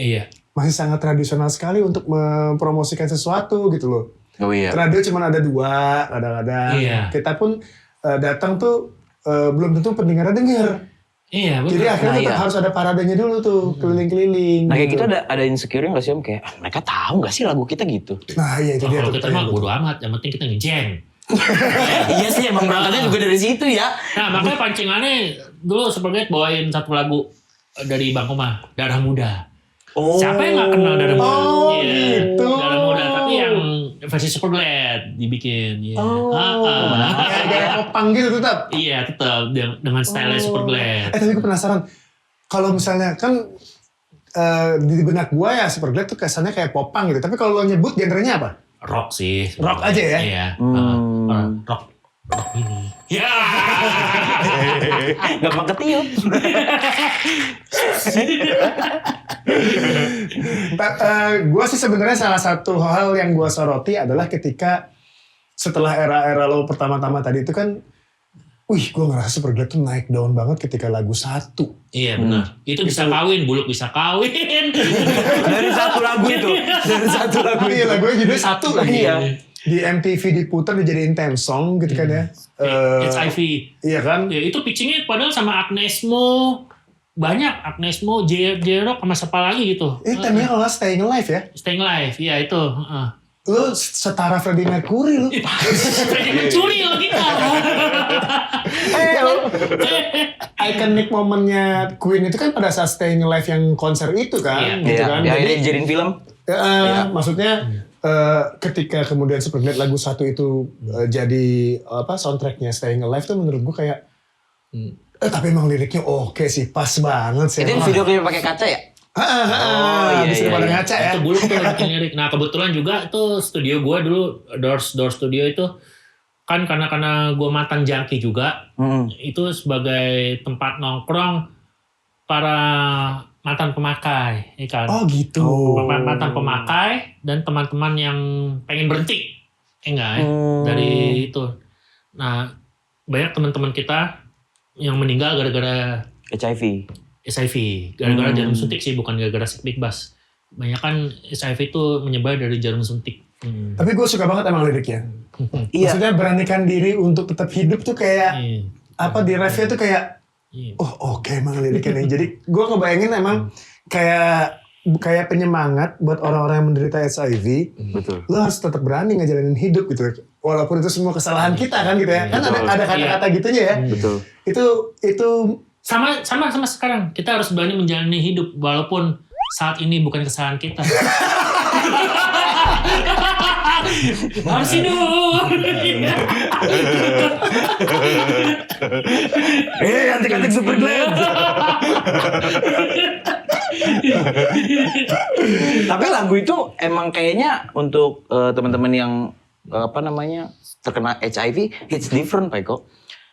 [SPEAKER 1] masih sangat tradisional sekali untuk mempromosikan sesuatu gitu loh.
[SPEAKER 3] Oh iya.
[SPEAKER 1] Radio cuma ada 2 kadang-kadang.
[SPEAKER 2] Iya.
[SPEAKER 1] Kita pun datang tuh belum tentu pendengarnya dengar.
[SPEAKER 2] Iya, betul.
[SPEAKER 1] Jadi akhirnya tetap harus ada paradenya dulu tuh, keliling-keliling.
[SPEAKER 3] Nah kayak gitu ada insecure nggak sih om? Kayak mereka tahu nggak sih lagu kita gitu?
[SPEAKER 1] Nah iya itu dia.
[SPEAKER 2] Kalau kita mah bodo amat, yang penting kita ngejeng.
[SPEAKER 3] Iya sih emang berangkatnya juga dari situ ya.
[SPEAKER 2] Nah makanya pancingannya dulu Supergate bawain satu lagu dari Bang Koma, Darah Muda.
[SPEAKER 3] Oh.
[SPEAKER 2] Siapa yang gak kenal Darah Muda?
[SPEAKER 1] Oh, gitu.
[SPEAKER 2] Darah Muda, tapi yang versi Superglad dibikin. Iya.
[SPEAKER 1] Kayak popang gitu tetap.
[SPEAKER 2] Iya tetap dengan style Superglad.
[SPEAKER 1] Tapi gue penasaran, kalau misalnya kan di benak gue ya Superglad tuh kesannya kayak popang gitu. Tapi kalau lo nyebut genrenya apa?
[SPEAKER 2] Rock sih.
[SPEAKER 1] Rock aja ya?
[SPEAKER 2] Iya. Rock ini. Ya.
[SPEAKER 3] Gampang ketiup.
[SPEAKER 1] Gue sih sebenarnya salah satu hal yang gue soroti adalah ketika setelah era-era lo pertama-tama tadi itu kan, gue ngerasa Superglad tuh naik daun banget ketika lagu 1.
[SPEAKER 2] Iya benar. Itu bisa kawin, Buluk bisa kawin.
[SPEAKER 3] Dari satu lagu itu. Dari satu lagu itu.
[SPEAKER 1] Iya lagunya jadi 1 lagi.
[SPEAKER 3] Iya.
[SPEAKER 1] Di MTV diputar dijadiin theme song gitu kan ya.
[SPEAKER 2] HIV.
[SPEAKER 1] Iya kan?
[SPEAKER 2] Ya itu pitchingnya padahal sama Agnes Mo. Banyak Agnes Mo, J-Rock sama siapa lagi gitu.
[SPEAKER 1] Temanya kalau nggak Staying Alive ya.
[SPEAKER 2] Staying Alive, ya itu.
[SPEAKER 1] Lu setara Freddie Mercury lu.
[SPEAKER 2] Mencuri lo kita.
[SPEAKER 1] Iconic momennya Queen itu kan pada saat Staying Alive yang konser itu kan.
[SPEAKER 2] Iya.
[SPEAKER 1] Gitu kan.
[SPEAKER 3] Yang
[SPEAKER 1] Jadi,
[SPEAKER 3] akhirnya dijadiin film.
[SPEAKER 1] maksudnya ketika kemudian Superglad lagu 1 itu jadi soundtracknya Staying Alive tuh menurut gue kayak tapi emang liriknya oke sih, pas banget sih.
[SPEAKER 3] Itu video klip pakai kaca ya?
[SPEAKER 1] Bisa pada ngaca ya.
[SPEAKER 2] Itu Buluk tuh bikin lirik. Nah kebetulan juga itu studio gue dulu, Doors Studio itu kan karena gue mantan junkie juga. Itu sebagai tempat nongkrong para mantan pemakai, ya kan?
[SPEAKER 1] Oh gitu.
[SPEAKER 2] Mantan pemakai dan teman-teman yang pengen berhenti, enggak ya? Dari itu. Nah banyak teman-teman kita yang meninggal gara-gara
[SPEAKER 3] HIV.
[SPEAKER 2] Gara-gara jarum suntik sih, bukan gara-gara Big Bass. Banyak kan HIV itu menyebar dari jarum suntik.
[SPEAKER 1] Tapi gue suka banget emang liriknya.
[SPEAKER 3] Iya.
[SPEAKER 1] Maksudnya beranikan diri untuk tetap hidup tuh kayak di refnya tuh kayak oke emang liriknya nih. Jadi gue ngebayangin emang kayak penyemangat buat orang-orang yang menderita HIV.
[SPEAKER 3] Betul.
[SPEAKER 1] Lo harus tetap berani ngejalanin hidup gitu. Walaupun itu semua kesalahan kita kan gitu ya. Kan ada kata-kata gitunya ya.
[SPEAKER 3] Betul.
[SPEAKER 1] Itu
[SPEAKER 2] sama sekarang kita harus berani menjalani hidup walaupun saat ini bukan kesalahan kita. Harus hidup.
[SPEAKER 3] Antik-antik Superglad. Tapi lagu itu emang kayaknya untuk teman-teman yang terkena HIV, it's different Pak Eko.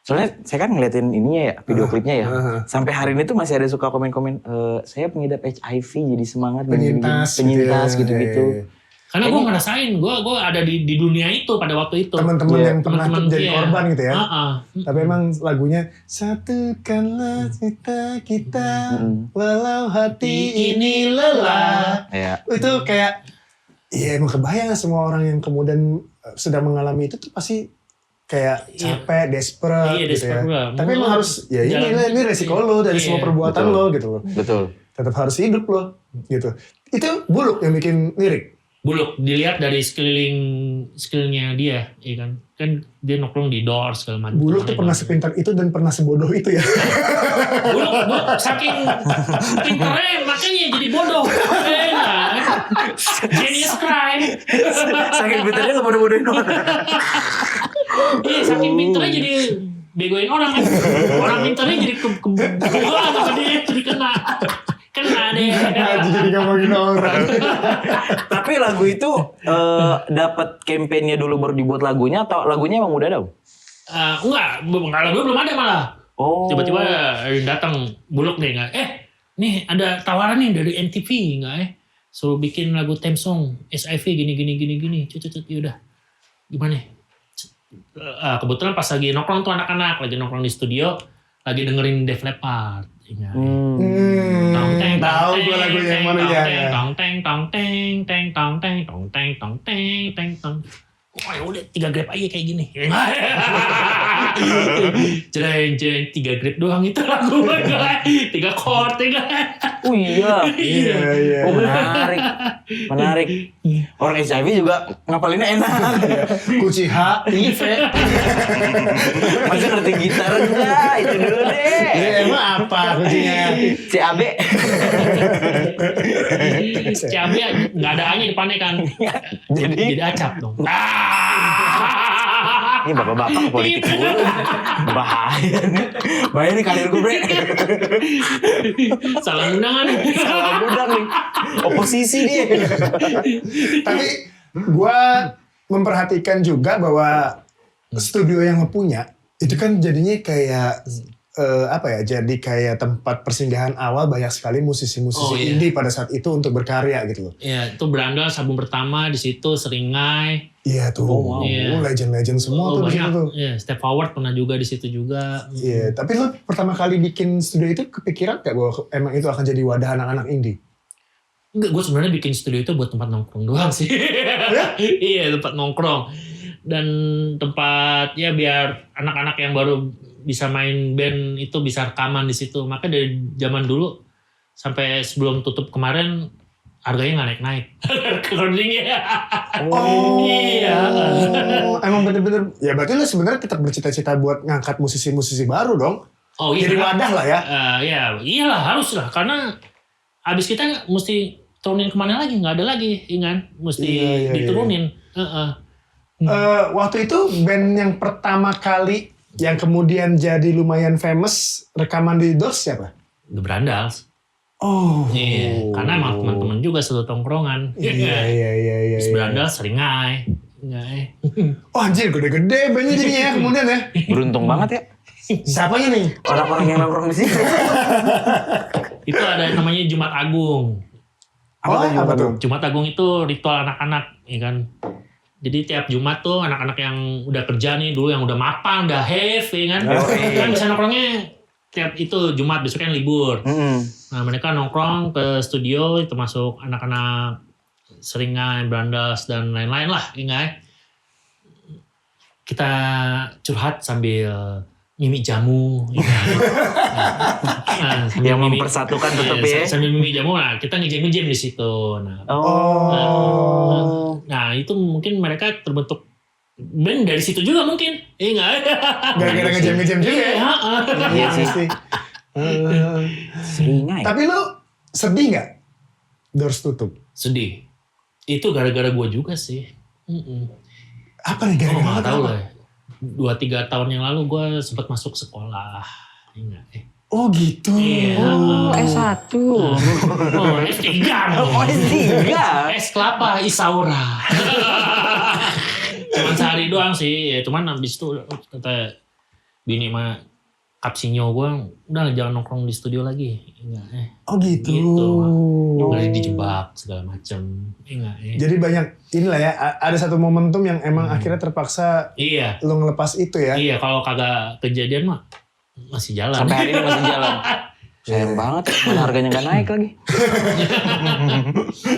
[SPEAKER 3] Soalnya saya kan ngeliatin ininya ya, video klipnya ya. Sampai hari ini tuh masih ada suka komen-komen, saya pengidap HIV jadi semangat.
[SPEAKER 1] penyintas
[SPEAKER 3] gitu-gitu.
[SPEAKER 2] Karena gue ngerasain, gue ada di dunia itu pada waktu itu.
[SPEAKER 1] Teman-teman yang pernah jadi korban gitu ya. Tapi emang lagunya satukanlah kita walau hati ini lelah. Itu kayak emang kebayang semua orang yang kemudian sedang mengalami itu tuh pasti kayak capek, desperate gitu ya. Tapi emang harus ini resiko lo dari semua perbuatan lo gitu loh.
[SPEAKER 3] Betul.
[SPEAKER 1] Tetap harus hidup lo gitu. Itu Buluk yang bikin lirik.
[SPEAKER 2] Buluk dilihat dari skillnya dia, ya kan? Kan dia nongkrong di Doors segala macam.
[SPEAKER 1] Buluk tuh pernah sepintar itu dan pernah sebodoh itu ya.
[SPEAKER 2] Buluk saking pintarnya makanya jadi bodoh. Genius crime.
[SPEAKER 3] Saking pintarnya nggak bodoh-bodohin orang.
[SPEAKER 2] Iya, saking pintarnya jadi begoin orang kan. Orang pintarnya jadi kebodohan sama dia jadi kena deh.
[SPEAKER 1] Jadi ngomongin orang.
[SPEAKER 3] Tapi lagu itu dapat kampanye dulu baru dibuat lagunya atau lagunya emang udah ada?
[SPEAKER 2] Enggak, lagu belum ada malah. Tiba-tiba datang Buluk nih nggak? Nih ada tawaran nih dari MTV nggak suruh bikin lagu theme song HIV gini. Cut yaudah. Gimana? Kebetulan pas lagi nongkrong tuh anak-anak lagi nongkrong di studio lagi dengerin Def Leppard.
[SPEAKER 1] Tahu gue lagunya yang mana ya?
[SPEAKER 2] Oh ya udah 3 grab aja kayak gini. Jreng 3 grab doang itu lagu. 3 chord.
[SPEAKER 3] Oh iya.
[SPEAKER 1] Iya.
[SPEAKER 3] Oh menarik. Orang HIV juga ngapalinnya enak.
[SPEAKER 1] Kuchiha, IV.
[SPEAKER 3] Masih ngerti gitar enggak? Itu dulu deh.
[SPEAKER 1] Ya emang apa kuncinya?
[SPEAKER 3] CAB.
[SPEAKER 2] CAB nggak ada A-nya depannya kan. Jadi acap dong.
[SPEAKER 3] Ini bapak-bapak politik dulu. Bahaya nih karir gue, Bre.
[SPEAKER 2] Salah undangan.
[SPEAKER 3] Salah undang nih. Oposisi dia.
[SPEAKER 1] Tapi gue memperhatikan juga bahwa studio yang lo punya itu kan jadinya kayak jadi kayak tempat persinggahan awal banyak sekali musisi-musisi indie pada saat itu untuk berkarya gitu loh.
[SPEAKER 2] Iya, itu Berandal album pertama di situ, Seringai.
[SPEAKER 1] Iya tuh, legend-legend semua tuh di situ tuh.
[SPEAKER 2] Iya, Step Forward pernah juga di situ juga.
[SPEAKER 1] Iya, tapi lo pertama kali bikin studio itu kepikiran gak bahwa emang itu akan jadi wadah anak-anak indie?
[SPEAKER 2] Enggak, gue sebenarnya bikin studio itu buat tempat nongkrong doang sih. Iya, tempat nongkrong. Dan tempat ya biar anak-anak yang baru bisa main band itu bisa rekaman di situ. Maka dari zaman dulu sampai sebelum tutup kemarin harganya nggak naik-naik. Recordingnya. Iya.
[SPEAKER 1] Emang bener-bener. Ya berarti lo sebenarnya tetap bercita-cita buat ngangkat musisi-musisi baru dong.
[SPEAKER 2] Oh iya.
[SPEAKER 1] Jadi wadah lah ya.
[SPEAKER 2] Ya iyalah harus lah karena abis kita mesti turunin kemana lagi, nggak ada lagi, ingat mesti diturunin.
[SPEAKER 1] Waktu itu band yang pertama kali yang kemudian jadi lumayan famous rekaman di DOS siapa?
[SPEAKER 2] The Brandals.
[SPEAKER 1] Oh.
[SPEAKER 2] Iya, karena emang teman-teman juga satu tongkrongan.
[SPEAKER 1] Iya.
[SPEAKER 2] The Brandals Seringai.
[SPEAKER 1] Oh anjir gede-gede bandnya jadinya ya kemudian ya.
[SPEAKER 3] Beruntung banget ya.
[SPEAKER 1] Siapanya nih?
[SPEAKER 3] Orang-orang yang nongkrong di sini.
[SPEAKER 2] Itu ada yang namanya Jumat Agung.
[SPEAKER 1] Apa tuh?
[SPEAKER 2] Jumat Agung itu ritual anak-anak, ya kan. Jadi tiap Jumat tuh anak-anak yang udah kerja nih dulu yang udah mapan, udah have, ya kan. Kan bisa nongkrongnya tiap itu Jumat besoknya libur. Nah mereka nongkrong ke studio termasuk anak-anak Seringai, Brandas dan lain-lain lah, ya. Kita curhat sambil mimi jamu, ya.
[SPEAKER 3] Yang mempersatukan tetap ya.
[SPEAKER 2] Sambil mimi jamu, nah kita nge-jam di situ. Nah itu mungkin mereka terbentuk band dari situ juga mungkin. Enggak.
[SPEAKER 1] Gara-gara ngejam-ngejam juga ya. Iya sih.
[SPEAKER 3] Seringai.
[SPEAKER 1] Tapi lo sedih gak? Doors tutup.
[SPEAKER 2] Sedih. Itu gara-gara gue juga sih.
[SPEAKER 1] Apa nih gara-gara?
[SPEAKER 2] Nggak tahu lah. 2-3 tahun yang lalu gue sempat masuk sekolah. Enggak.
[SPEAKER 1] Oh gitu.
[SPEAKER 2] Iya.
[SPEAKER 3] S1.
[SPEAKER 2] S3.
[SPEAKER 3] S3.
[SPEAKER 2] Es kelapa Isaura. Cuman sehari doang sih. Ya, cuman abis itu kata bini mah kapsinyo gue udah jangan nongkrong di studio lagi. Enggak.
[SPEAKER 1] Oh gitu.
[SPEAKER 2] Nggak dijebak segala macem. Enggak.
[SPEAKER 1] Jadi banyak inilah ya. Ada satu momentum yang emang akhirnya terpaksa.
[SPEAKER 2] Iya.
[SPEAKER 1] Lo ngelepas itu ya.
[SPEAKER 2] Iya. Kalau kagak kejadian mah masih jalan.
[SPEAKER 3] Sampai hari ini masih jalan. Sayang banget ya, mana harganya gak naik lagi.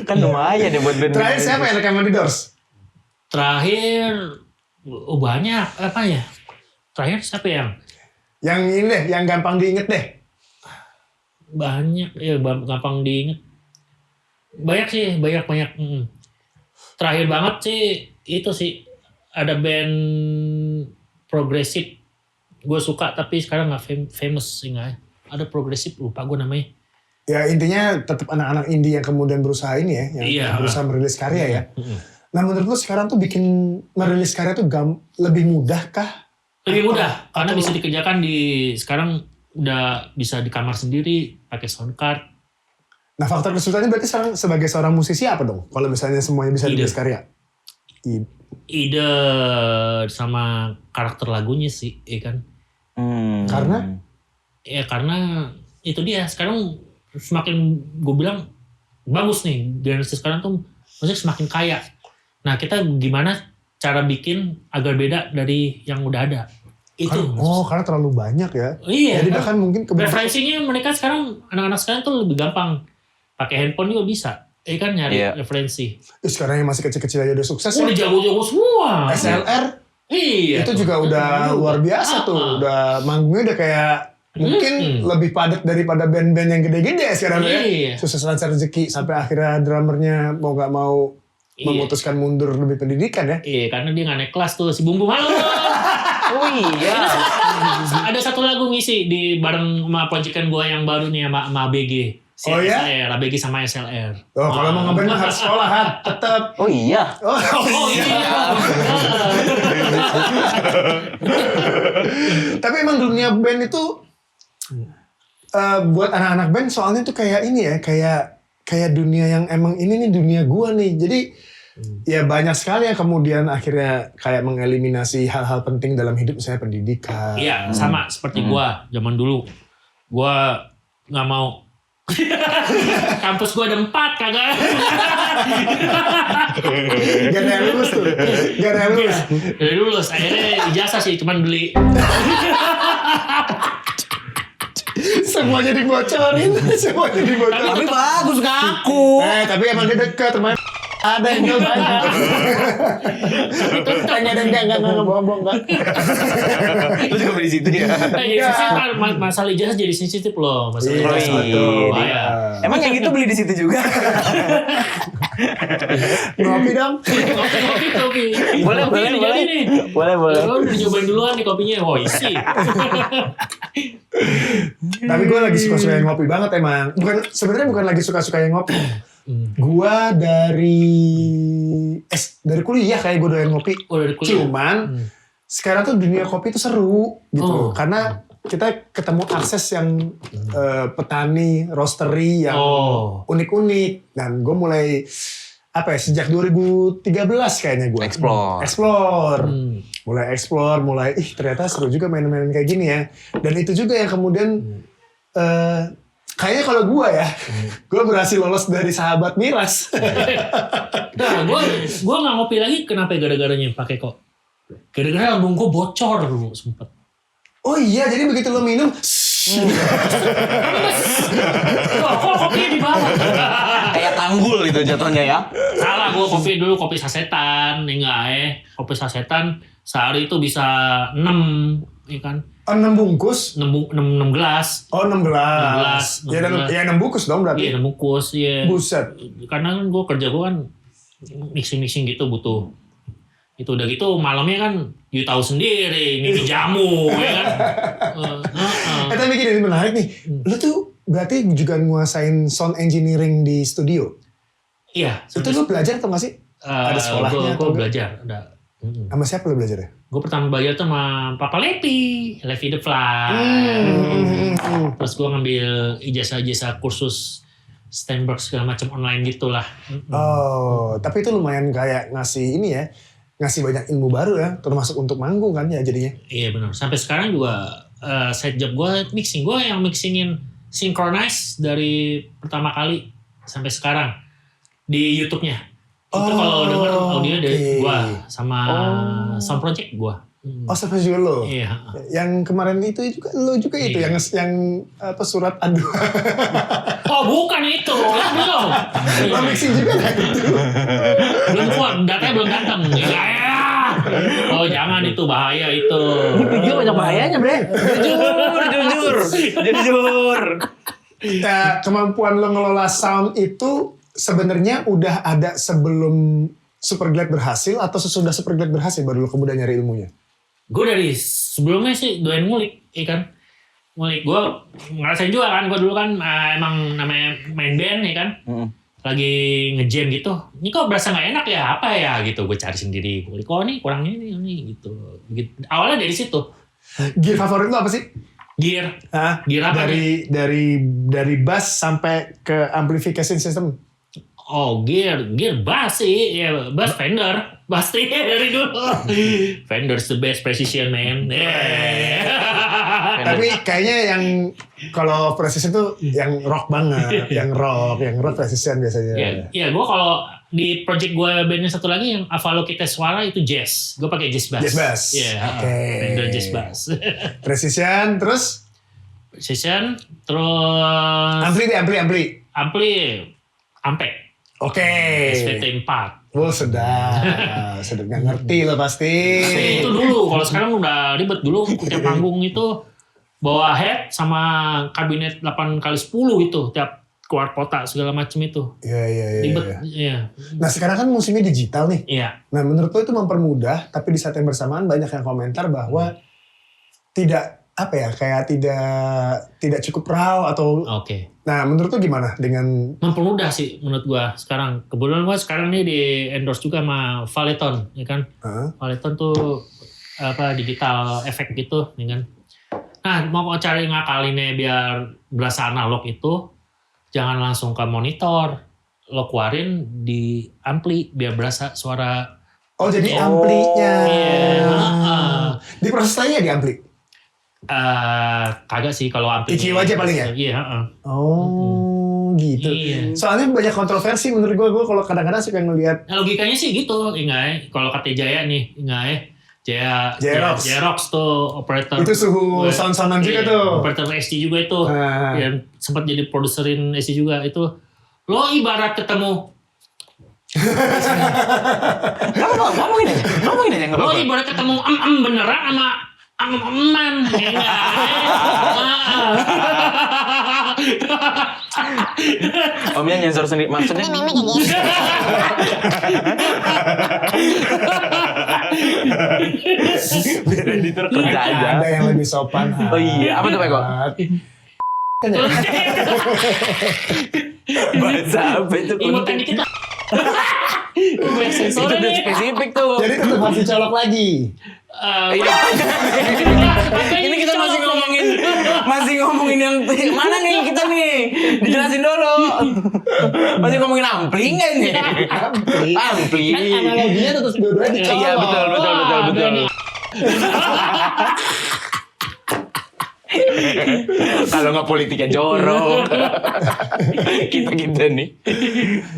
[SPEAKER 3] Kan lumayan ya buat band.
[SPEAKER 1] Terakhir siapa yang rekaman di Doors?
[SPEAKER 2] Terakhir, banyak apa ya? Terakhir siapa yang?
[SPEAKER 1] Yang ini deh, yang gampang diinget deh.
[SPEAKER 2] Banyak, ya gampang diinget. Banyak sih, banyak. Terakhir banget sih, itu sih ada band progresif. Gue suka tapi sekarang gak famous sih nggak. Ada progresif lupa gue namanya.
[SPEAKER 1] Ya intinya tetap anak-anak indie yang kemudian berusaha ini ya, yang berusaha merilis karya ya. Nah menurut lu sekarang tuh bikin merilis karya tuh lebih mudah kah?
[SPEAKER 2] Lebih mudah karena bisa dikerjakan sekarang udah bisa di kamar sendiri pakai sound card.
[SPEAKER 1] Nah faktor kesulitannya berarti sekarang sebagai seorang musisi apa dong? Kalau misalnya semuanya bisa dirilis karya.
[SPEAKER 2] Ide sama karakter lagunya sih, ya kan.
[SPEAKER 1] Karena?
[SPEAKER 2] Ya karena itu dia sekarang semakin gue bilang bagus nih generasi sekarang tuh musik semakin kaya. Nah kita gimana cara bikin agar beda dari yang udah ada itu.
[SPEAKER 1] Karena terlalu banyak ya.
[SPEAKER 2] Iya.
[SPEAKER 1] Jadi bahkan mungkin
[SPEAKER 2] referensinya mereka sekarang anak-anak sekarang tuh lebih gampang pakai handphone juga bisa. Kan nyari referensi.
[SPEAKER 1] Sekarang yang masih kecil-kecil aja udah sukses.
[SPEAKER 2] Udah jago-jago semua.
[SPEAKER 1] SLR.
[SPEAKER 2] Iya.
[SPEAKER 1] Itu juga udah luar biasa tuh. Udah manggungnya udah kayak mungkin lebih padat daripada band-band yang gede-gede sekarang ya.
[SPEAKER 2] Iya.
[SPEAKER 1] Sukses lancar rezeki sampai akhirnya drummernya mau gak mau memutuskan mundur lebih pendidikan ya.
[SPEAKER 2] Iya, karena dia gak naik kelas tuh, si Bumbu Malu.
[SPEAKER 3] Oh iya.
[SPEAKER 2] Ada satu lagu ngisi di bareng sama proyekan gue yang baru nih sama ABG.
[SPEAKER 1] Oh ya?
[SPEAKER 2] SLR, ABG sama SLR.
[SPEAKER 1] Oh, kalau mau ngeband mah harus sekolah, tetap.
[SPEAKER 3] Oh iya.
[SPEAKER 1] Oh
[SPEAKER 2] iya.
[SPEAKER 1] Tapi emang dunia band itu buat anak-anak band soalnya tuh kayak ini ya, kayak dunia yang emang ini nih dunia gua nih. Jadi ya banyak sekali yang kemudian akhirnya kayak mengeliminasi hal-hal penting dalam hidup, misalnya pendidikan.
[SPEAKER 2] Iya, sama seperti gua zaman dulu. Gua nggak mau. Kampus gua ada 4 kagak.
[SPEAKER 1] Gak ada lulus tuh. Gak ada lulus.
[SPEAKER 2] Dari lulus, akhirnya ijazah sih, cuman beli.
[SPEAKER 1] Semuanya dibocorin. Semuanya dibocorin.
[SPEAKER 3] Tapi bagus ke aku.
[SPEAKER 1] Tapi emang dia deket teman. Ada yang banyak. Tanya dan enggak bohong enggak.
[SPEAKER 3] Lu juga beli situ ya.
[SPEAKER 2] Jadi sensitif, masalah ijazah jadi sensitif loh. Masalah
[SPEAKER 1] Iya,
[SPEAKER 2] ijazah.
[SPEAKER 1] betul.
[SPEAKER 2] Bahaya.
[SPEAKER 3] Emang yang itu beli di situ juga?
[SPEAKER 1] Ngopi dong.
[SPEAKER 2] Kopi.
[SPEAKER 3] Boleh.
[SPEAKER 2] Jadi nih.
[SPEAKER 3] Boleh.
[SPEAKER 2] Lo udah cobain duluan nih kopinya. Oh isi.
[SPEAKER 1] Tapi gue lagi suka-suka yang ngopi banget emang. Sebenarnya bukan lagi suka-suka yang ngopi. Gua dari kuliah kayak gue doyan ngopi.
[SPEAKER 2] Oh, dari kuliah.
[SPEAKER 1] Cuman sekarang tuh dunia kopi tuh seru gitu.
[SPEAKER 2] Oh.
[SPEAKER 1] Karena kita ketemu akses yang petani, roastery yang unik-unik. Dan gue mulai sejak 2013 kayaknya gue. Explore. Mulai explore, ternyata seru juga main-main kayak gini ya. Dan itu juga yang kemudian kayaknya kalau gue gue berhasil lolos dari sahabat miras.
[SPEAKER 2] Nah, gue nggak ngopi lagi. Kenapa gara-garanya pakai kok? Gara-gara lambung gue bocor dulu sempet.
[SPEAKER 1] Oh iya, jadi begitu lo minum,
[SPEAKER 2] Kok kopinya di bawah?
[SPEAKER 3] Kayak tanggul gitu jatuhnya ya.
[SPEAKER 2] Salah, gue kopi sasetan. Kopi sasetan sehari itu bisa 6, ya kan?
[SPEAKER 1] 6 bungkus?
[SPEAKER 2] 6 gelas.
[SPEAKER 1] Oh 6 gelas.
[SPEAKER 2] 6
[SPEAKER 1] Ya 6 bungkus dong berarti.
[SPEAKER 2] Iya 6 bungkus, iya.
[SPEAKER 1] Buset.
[SPEAKER 2] Karena kan gue kerja gue kan mixing gitu butuh. Itu udah gitu malamnya kan you tahu sendiri, ini jamu ya kan.
[SPEAKER 1] Tapi gini menarik nih. Lu tuh berarti juga nguasain sound engineering di studio?
[SPEAKER 2] Iya.
[SPEAKER 1] Itu lu belajar atau nggak sih? Ada sekolahnya?
[SPEAKER 2] Gue belajar. Ada.
[SPEAKER 1] Sama siapa lu belajar ya?
[SPEAKER 2] Gue pertama belajar tuh sama Papa Levi the Fly. Terus gue ngambil ijazah kursus Steinberg segala macam online gitulah.
[SPEAKER 1] Oh, tapi itu lumayan kayak ngasih ini ya, ngasih banyak ilmu baru ya, termasuk untuk manggung kan ya jadinya.
[SPEAKER 2] Iya benar. Sampai sekarang juga side job gue mixing. Gue yang mixingin Synchronize dari pertama kali sampai sekarang di YouTube-nya. Itu kalau denger audio dari gue sama Sound Project gue.
[SPEAKER 1] Oh, sama juga lo.
[SPEAKER 2] Iya.
[SPEAKER 1] Yang kemarin itu juga lo juga itu yang apa surat aduan.
[SPEAKER 2] Oh bukan itu, belum.
[SPEAKER 1] Lo mixing juga kan itu.
[SPEAKER 2] Belum kuat, datanya belum datang. Ya. Oh jangan itu bahaya itu.
[SPEAKER 3] Ini video banyak bahayanya bre. Jujur.
[SPEAKER 1] Ya, kemampuan lo ngelola sound itu sebenarnya udah ada sebelum Superglad berhasil atau sesudah Superglad berhasil baru lo kemudian nyari ilmunya?
[SPEAKER 2] Gue dari sebelumnya sih doain ngulik, kan. Ngulik gue ngerasain juga kan, gue dulu kan emang namanya main band ya kan. Lagi nge-jam gitu. Ini kok berasa gak enak ya, apa ya gitu. Gue cari sendiri, ngulik, oh nih kurang ini gitu. Awalnya dari situ.
[SPEAKER 1] Gear favorit lo apa sih?
[SPEAKER 2] Gear.
[SPEAKER 1] Gear apa? Dari bass sampai ke amplification system.
[SPEAKER 2] Oh, gear bass sih, ya bass Fender, pasti dari dulu. Fender's the best precision man.
[SPEAKER 1] Tapi kayaknya yang kalau precision tuh yang rock banget, yang rock precision biasanya.
[SPEAKER 2] Iya, gue kalau di project gue bandnya satu lagi yang Avalo Kita Suara itu jazz, gue pakai jazz bass.
[SPEAKER 1] Jazz bass.
[SPEAKER 2] Iya, Fender jazz bass.
[SPEAKER 1] Precision terus ampli. Ampek. Oke.
[SPEAKER 2] SVT 4.
[SPEAKER 1] Oh sedap nggak ngerti lo pasti.
[SPEAKER 2] Itu dulu, kalau sekarang udah ribet. Dulu tiap panggung itu bawa head sama kabinet 8x10 gitu tiap keluar kota segala macam itu.
[SPEAKER 1] Iya.
[SPEAKER 2] Ribet. Iya.
[SPEAKER 1] Nah sekarang kan musimnya digital nih.
[SPEAKER 2] Iya.
[SPEAKER 1] Nah menurut lo itu mempermudah, tapi di saat yang bersamaan banyak yang komentar bahwa tidak apa ya, kayak tidak cukup raw atau.
[SPEAKER 2] Oke.
[SPEAKER 1] Nah menurut lo gimana dengan?
[SPEAKER 2] Mempermudah sih menurut gua sekarang. Kebetulan gua sekarang nih di endorse juga sama Valeton, ya kan? Valeton tuh digital efek gitu, ya kan? Nah, mau cari ngakalinnya biar berasa analog itu, jangan langsung ke monitor, lo keluarin di ampli biar berasa suara.
[SPEAKER 1] Oh jadi amplinya.
[SPEAKER 2] Iya.
[SPEAKER 1] Diproses lagi ya di ampli?
[SPEAKER 2] Kagak sih kalau ampli.
[SPEAKER 1] EQ aja paling ya?
[SPEAKER 2] Iya.
[SPEAKER 1] Oh gitu.
[SPEAKER 2] Iya.
[SPEAKER 1] Soalnya banyak kontroversi menurut gue kalau kadang-kadang suka ngelihat.
[SPEAKER 2] Nah, logikanya sih gitu, ingat kalau kata Jaya nih, ingat Jaya-Rox tuh operator.
[SPEAKER 1] Itu suhu sound-soundan juga tuh.
[SPEAKER 2] Operator SC juga itu. Yang sempat jadi produserin SC juga itu. Lo ibarat ketemu.
[SPEAKER 3] Ngomongin aja.
[SPEAKER 2] Lo ibarat ketemu beneran sama eman.
[SPEAKER 3] Omnya nyensor sendiri maksudnya. Biar editor kerja aja.
[SPEAKER 1] Ada yang lebih sopan.
[SPEAKER 3] Oh iya, apa tuh Pak Eko? Bahasa apa itu?
[SPEAKER 2] Imutan dikit lah. Gue
[SPEAKER 3] Itu
[SPEAKER 2] sensor
[SPEAKER 3] udah
[SPEAKER 2] nih.
[SPEAKER 3] spesifik tuh.
[SPEAKER 1] Jadi tetap masih colok lagi.
[SPEAKER 3] Ini kita masih ngomongin yang mana nih kita nih? Dijelasin dulu. Masih ngomongin ampli nggak ini? Ampli.
[SPEAKER 1] Kan analoginya tetap dua-duanya dicolok.
[SPEAKER 3] Iya betul. Kalau nggak politiknya jorok. Kita nih.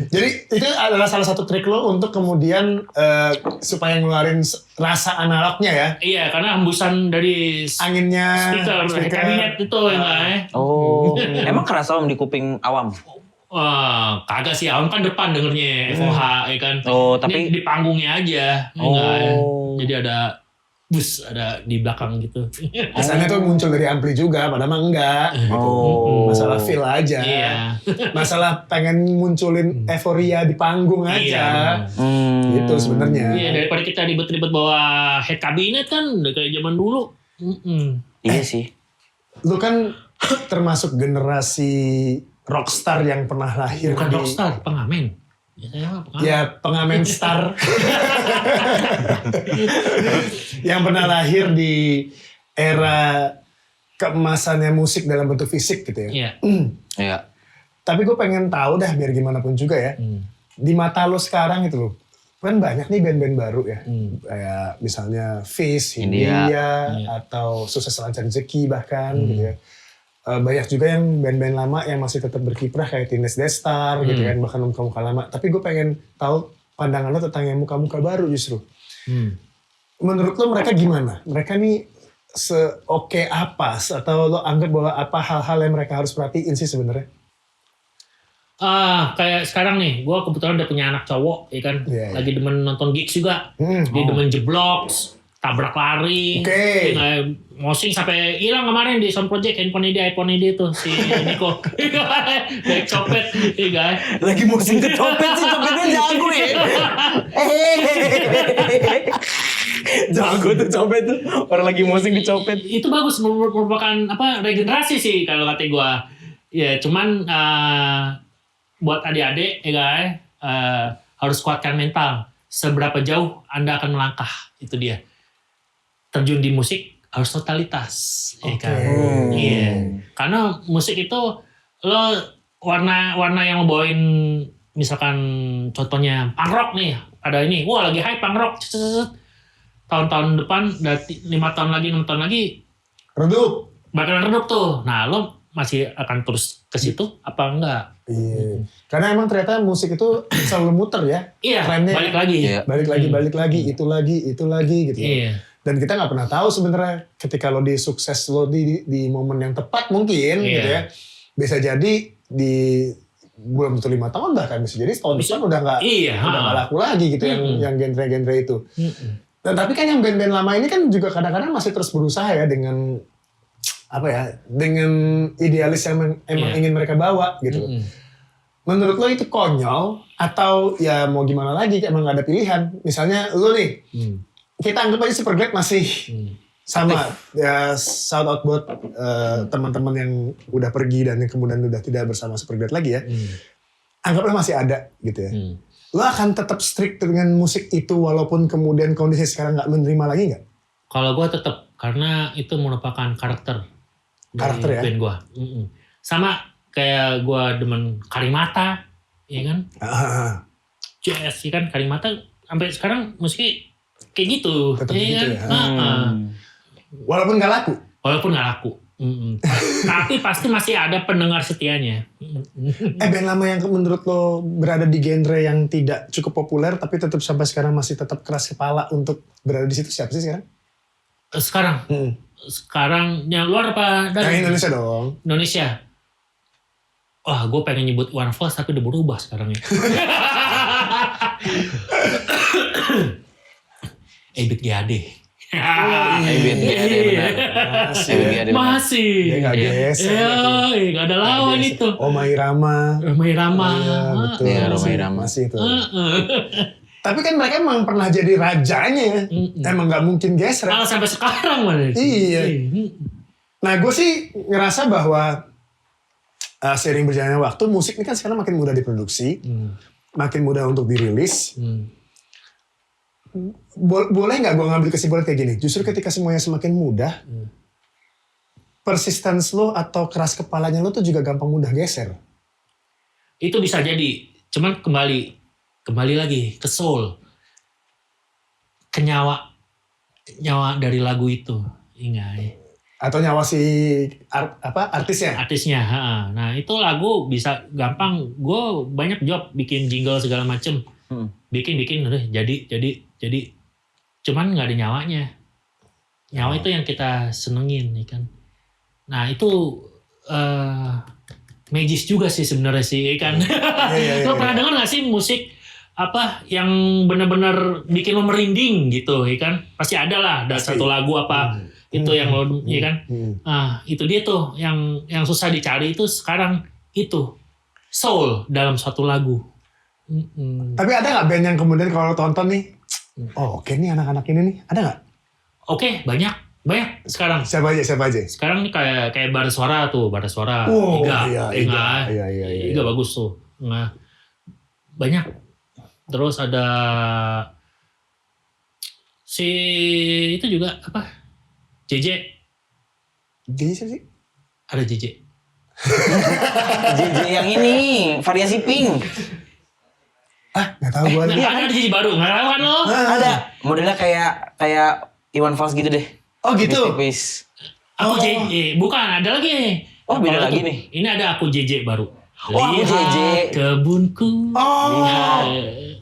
[SPEAKER 1] Jadi itu adalah salah satu trik lo untuk kemudian supaya ngeluarin rasa analognya ya.
[SPEAKER 2] Iya, karena hembusan dari
[SPEAKER 1] Anginnya,
[SPEAKER 2] speaker kabinet itu ya.
[SPEAKER 3] Oh, emang kerasa Om di kuping awam?
[SPEAKER 2] Wah, kagak sih, awam kan depan dengernya FOH ya kan.
[SPEAKER 3] Oh, tapi
[SPEAKER 2] ini di panggungnya aja. Jadi ada bus ada di belakang gitu.
[SPEAKER 1] Kesannya tuh muncul dari ampli juga, padahal mah enggak. Gitu. Masalah feel aja.
[SPEAKER 2] Iya.
[SPEAKER 1] Masalah pengen munculin euforia di panggung aja. Gitu sebenarnya.
[SPEAKER 2] Iya, daripada kita ribet-ribet bawa head kabinet kan udah kayak zaman dulu.
[SPEAKER 3] Iya sih.
[SPEAKER 1] Lu kan termasuk generasi rockstar yang pernah lahir
[SPEAKER 2] Bukan
[SPEAKER 1] di...
[SPEAKER 2] rockstar, pengamen. Ya, saya mah pengamen.
[SPEAKER 1] Ya pengamen star. Yang pernah lahir di era keemasannya musik dalam bentuk fisik gitu ya.
[SPEAKER 2] Iya.
[SPEAKER 3] Iya.
[SPEAKER 1] Tapi gue pengen tahu dah biar gimana pun juga ya. Di mata lo sekarang itu loh. Kan banyak nih band-band baru ya. Kayak misalnya Fish, India. Atau Sukses Lancar Rezeki bahkan gitu ya. Banyak juga yang band-band lama yang masih tetap berkiprah kayak Teenage Deathstar gitu kan, bahkan muka-muka lama. Tapi gue pengen tahu pandangan lo tentang yang muka-muka baru justru. Menurut lo mereka gimana? Mereka nih se-oke apa? Atau lo anggap bahwa apa hal-hal yang mereka harus perhatiin sih sebenarnya?
[SPEAKER 2] Kayak sekarang nih, gue kebetulan udah punya anak cowok, ya kan, lagi demen nonton gigs juga, dia demen jebloks, tabrak lari, mosing sampai hilang kemarin di Sound Project iPhone dia tuh si Niko, baik copet, guys.
[SPEAKER 3] Lagi mosing ke copet sih, copetnya jago ya. Jago tuh copet tuh, orang lagi mosing dicopet.
[SPEAKER 2] Itu bagus, merupakan regenerasi sih kalau kata gue. Ya cuman buat adik-adik, ya guys, harus kuatkan mental. Seberapa jauh Anda akan melangkah, itu dia. Terjun di musik harus totalitas, ya kan? Iya. Karena musik itu lo warna yang lo bawain, misalkan contohnya punk rock nih, ada ini, wah lagi hype punk rock, tahun-tahun depan, 5 tahun lagi, 6 tahun lagi,
[SPEAKER 1] redup,
[SPEAKER 2] bakalan redup tuh. Nah lo masih akan terus ke situ apa enggak?
[SPEAKER 1] Iya. Karena emang ternyata musik itu selalu muter ya.
[SPEAKER 2] Iya.
[SPEAKER 1] Trennya,
[SPEAKER 2] balik lagi,
[SPEAKER 1] itu lagi gitu.
[SPEAKER 2] Iya.
[SPEAKER 1] Dan kita nggak pernah tahu sebenarnya ketika lo di sukses lo di momen yang tepat mungkin gitu ya. Bisa jadi di belum tentu 5 tahun bahkan bisa jadi tahun depan udah nggak laku lagi gitu yang genre-genre itu. Dan tapi kan yang band-band lama ini kan juga kadang-kadang masih terus berusaha ya dengan apa ya, dengan idealis yang emang ingin mereka bawa gitu. Menurut lo itu konyol atau ya mau gimana lagi, emang gak ada pilihan. Misalnya lo nih, kita anggap aja Superglad masih sama, ya shout out buat teman-teman yang udah pergi dan yang kemudian udah tidak bersama Superglad lagi ya. Anggaplah masih ada gitu ya. Lo akan tetap strict dengan musik itu walaupun kemudian kondisi sekarang gak menerima lagi gak?
[SPEAKER 2] Kalau gue tetap, karena itu merupakan karakter
[SPEAKER 1] Ya?
[SPEAKER 2] band gue. Sama kayak gue demen Karimata, ya kan? Jazz, ya kan? Karimata sampai sekarang musiknya kayak gitu.
[SPEAKER 1] Tetap
[SPEAKER 2] ya
[SPEAKER 1] gitu
[SPEAKER 2] kan?
[SPEAKER 1] ya? Walaupun gak laku?
[SPEAKER 2] Walaupun gak laku. Tapi pasti masih ada pendengar setianya.
[SPEAKER 1] Band lama yang menurut lo berada di genre yang tidak cukup populer tapi tetap sampai sekarang masih tetap keras kepala untuk berada di situ, siapa sih sekarang?
[SPEAKER 2] Sekarang yang luar apa?
[SPEAKER 1] Yang Indonesia dong.
[SPEAKER 2] Indonesia. Wah, gue pengen nyebut One Falls tapi udah berubah sekarang ya. Ebit GAD.
[SPEAKER 3] Ebit GAD benar.
[SPEAKER 2] Masih.
[SPEAKER 1] Dia gak geser.
[SPEAKER 2] Iya, gak ada lawan itu.
[SPEAKER 1] Roma Irama.
[SPEAKER 2] Iya,
[SPEAKER 1] Betul.
[SPEAKER 3] Iya, Roma Irama.
[SPEAKER 1] Masih itu. Tapi kan mereka emang pernah jadi rajanya. Emang gak mungkin geser.
[SPEAKER 2] Malah sampai sekarang mana.
[SPEAKER 1] Iya. Nah gue sih ngerasa bahwa seiring berjalannya waktu, musik ini kan sekarang makin mudah diproduksi, makin mudah untuk dirilis. Boleh nggak gue ngambil kesimpulan kayak gini? Justru ketika semuanya semakin mudah, persistence lo atau keras kepalanya lo tuh juga gampang mudah geser.
[SPEAKER 2] Itu bisa jadi. Cuman kembali lagi ke soul, ke nyawa dari lagu itu. Ingat.
[SPEAKER 1] Atau nyawa si artisnya.
[SPEAKER 2] Artisnya. Nah itu lagu bisa gampang. Gue banyak job bikin jingle segala macem. Bikin udah jadi. Cuman nggak ada nyawanya. Nyawa itu yang kita senengin, ya kan. Nah itu magis juga sih sebenarnya sih, ya kan. Lo pernah dengar nggak sih musik apa yang benar-benar bikin lo merinding gitu, ya kan? Pasti ada lah, ada satu lagu apa. Itu yang lo, ya kan? Nah, itu dia tuh yang susah dicari itu sekarang itu soul dalam satu lagu.
[SPEAKER 1] Tapi ada nggak band yang kemudian kalau lo tonton nih, oh oke nih anak-anak ini nih, ada nggak?
[SPEAKER 2] Oke, banyak sekarang.
[SPEAKER 1] Siapa aja?
[SPEAKER 2] Sekarang nih kayak Bara Suara.
[SPEAKER 1] Oh,
[SPEAKER 2] Iga bagus tuh. Nah, banyak. Terus ada si itu juga apa? JJ
[SPEAKER 1] siapa sih?
[SPEAKER 2] Ada JJ.
[SPEAKER 3] JJ yang ini, variasi pink.
[SPEAKER 1] Nggak tahu gue.
[SPEAKER 2] Iya kan ada JJ baru, nggak tahu kan lo?
[SPEAKER 3] Ada. Modelnya kayak Iwan Fals gitu deh.
[SPEAKER 1] Oh gitu?
[SPEAKER 3] Tipis.
[SPEAKER 2] Aku JJ, bukan ada lagi.
[SPEAKER 3] Oh, beda
[SPEAKER 2] Kalau
[SPEAKER 3] lagi
[SPEAKER 2] itu,
[SPEAKER 3] nih.
[SPEAKER 2] Ini ada aku JJ baru.
[SPEAKER 3] Oh, aku JJ.
[SPEAKER 2] Kebunku.
[SPEAKER 3] Lihat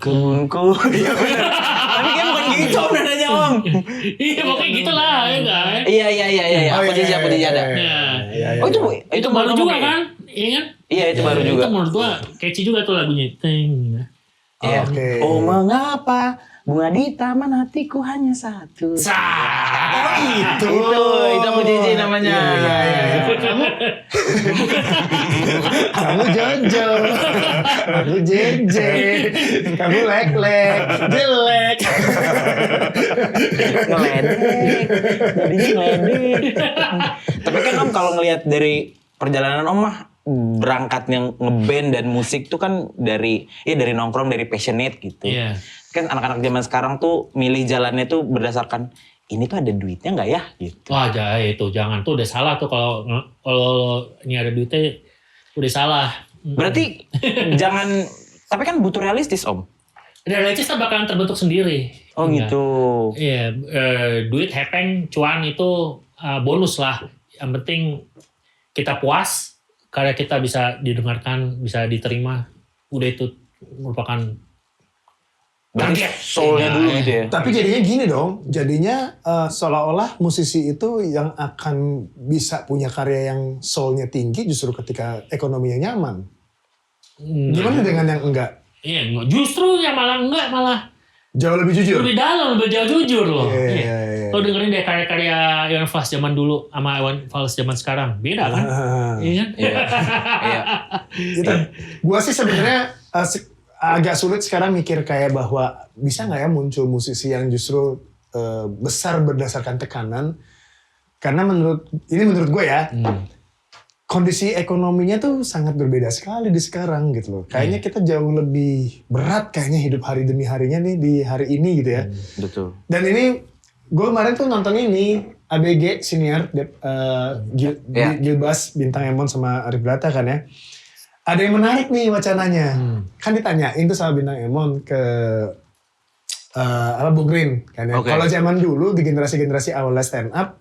[SPEAKER 3] kebunku. Iya benar. Tapi kan bukan gitu nadanya Om.
[SPEAKER 2] Iya pokoknya gitu lah, ya kan?
[SPEAKER 3] Iya. Aku JJ ada. Oh
[SPEAKER 2] Itu baru juga kan? Iya kan?
[SPEAKER 3] Iya itu baru juga.
[SPEAKER 2] Itu menurut gua catchy juga tuh lagunya. Ting.
[SPEAKER 3] Iya.
[SPEAKER 1] Oke.
[SPEAKER 3] Oh mengapa bunga di taman hatiku hanya satu.
[SPEAKER 1] Itu
[SPEAKER 3] aku JJ namanya.
[SPEAKER 1] Iya. Kamu Jojo, aku JJ, kamu lek-lek, jelek.
[SPEAKER 3] Ngeledek, jadinya ngeledek. Tapi kan Om kalau ngelihat dari perjalanan Om mah berangkatnya ngeband dan musik tuh kan dari nongkrong, dari passionate gitu.
[SPEAKER 2] Iya.
[SPEAKER 3] Kan anak-anak zaman sekarang tuh milih jalannya tuh berdasarkan ini tuh ada duitnya nggak ya gitu.
[SPEAKER 2] Wah itu jangan tuh udah salah tuh kalau ini ada duitnya udah salah.
[SPEAKER 3] Berarti jangan, tapi kan butuh realistis Om.
[SPEAKER 2] Realistis bakalan terbentuk sendiri.
[SPEAKER 3] Oh gitu.
[SPEAKER 2] Iya, duit, hepeng, cuan itu bonus lah. Yang penting kita puas, karena kita bisa didengarkan, bisa diterima. Udah itu merupakan
[SPEAKER 3] Berarti soulnya dulu gitu ya.
[SPEAKER 1] Tapi jadinya gini dong, jadinya seolah-olah musisi itu yang akan bisa punya karya yang soulnya tinggi justru ketika ekonominya nyaman. Gimana dengan yang enggak?
[SPEAKER 2] Iya, justru yang malah enggak, malah
[SPEAKER 1] Jauh lebih jujur?
[SPEAKER 2] lebih dalam, lebih jauh jujur loh.
[SPEAKER 1] Iya.
[SPEAKER 2] Lo dengerin deh karya-karya Iwan Fals zaman dulu sama Iwan Fals zaman sekarang. Beda kan? Iya kan?
[SPEAKER 3] Iya.
[SPEAKER 1] Gitu. Gua sih sebenarnya agak sulit sekarang mikir kayak bahwa bisa nggak ya muncul musisi yang justru besar berdasarkan tekanan. Karena menurut gue ya, kondisi ekonominya tuh sangat berbeda sekali di sekarang gitu loh. Kayaknya kita jauh lebih berat kayaknya hidup hari demi harinya nih di hari ini gitu ya.
[SPEAKER 3] Betul.
[SPEAKER 1] Dan ini gue kemarin tuh nonton ini ABG senior Gilbas Bintang Emon sama Arif Blata kan ya. Ada yang menarik nih wacananya. Kan ditanyain tuh sama Bintang Emon ke Bung Rin kan ya. Kalau zaman dulu di generasi awalnya stand up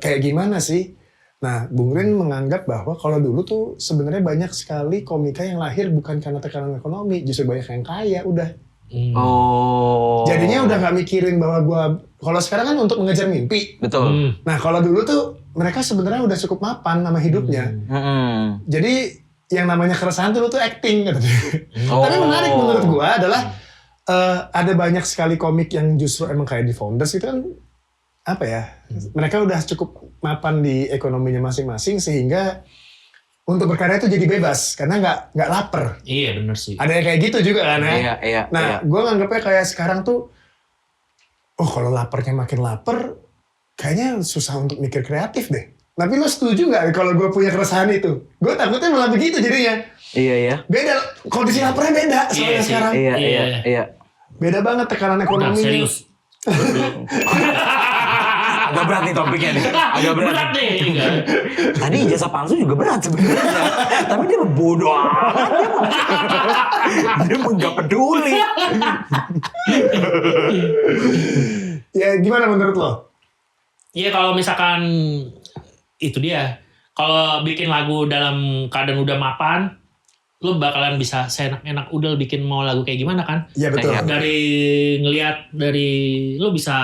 [SPEAKER 1] kayak gimana sih? Nah, Bung Rin menganggap bahwa kalau dulu tuh sebenarnya banyak sekali komika yang lahir bukan karena tekanan ekonomi, justru banyak yang kaya udah. Jadinya udah nggak mikirin bahwa kalau sekarang kan untuk mengejar mimpi.
[SPEAKER 3] Betul.
[SPEAKER 1] Nah, kalau dulu tuh mereka sebenarnya udah cukup mapan sama hidupnya. Jadi yang namanya keresahan tuh acting gitu. Tapi menarik menurut gua adalah ada banyak sekali komik yang justru emang kayak di Founders itu kan apa ya, mereka udah cukup mapan di ekonominya masing-masing sehingga untuk berkarya itu jadi bebas karena nggak lapar.
[SPEAKER 2] Iya benar sih.
[SPEAKER 1] Ada yang kayak gitu juga kan ya.
[SPEAKER 3] Iya.
[SPEAKER 1] Nah, gue nganggapnya kayak sekarang tuh, kalau laparnya makin lapar, kayaknya susah untuk mikir kreatif deh. Tapi lo setuju nggak kalau gue punya keresahan itu? Gue takutnya malah begitu jadinya.
[SPEAKER 3] Iya.
[SPEAKER 1] Beda, kondisi laparnya beda soalnya sekarang.
[SPEAKER 3] Iya.
[SPEAKER 1] Beda banget tekanan ekonomi.
[SPEAKER 2] Serius.
[SPEAKER 3] Agak berat nih topiknya nih. Agak berat
[SPEAKER 2] nih.
[SPEAKER 3] Tadi ijazah palsu juga berat sebenarnya. Tapi dia bodoh amat. Dia nggak peduli.
[SPEAKER 1] Ya gimana menurut lo?
[SPEAKER 2] Iya kalau misalkan itu dia. Kalau bikin lagu dalam keadaan udah mapan, lu bakalan bisa seenak-enak udah bikin mau lagu kayak gimana kan?
[SPEAKER 1] Iya betul.
[SPEAKER 2] Dari ngelihat lu bisa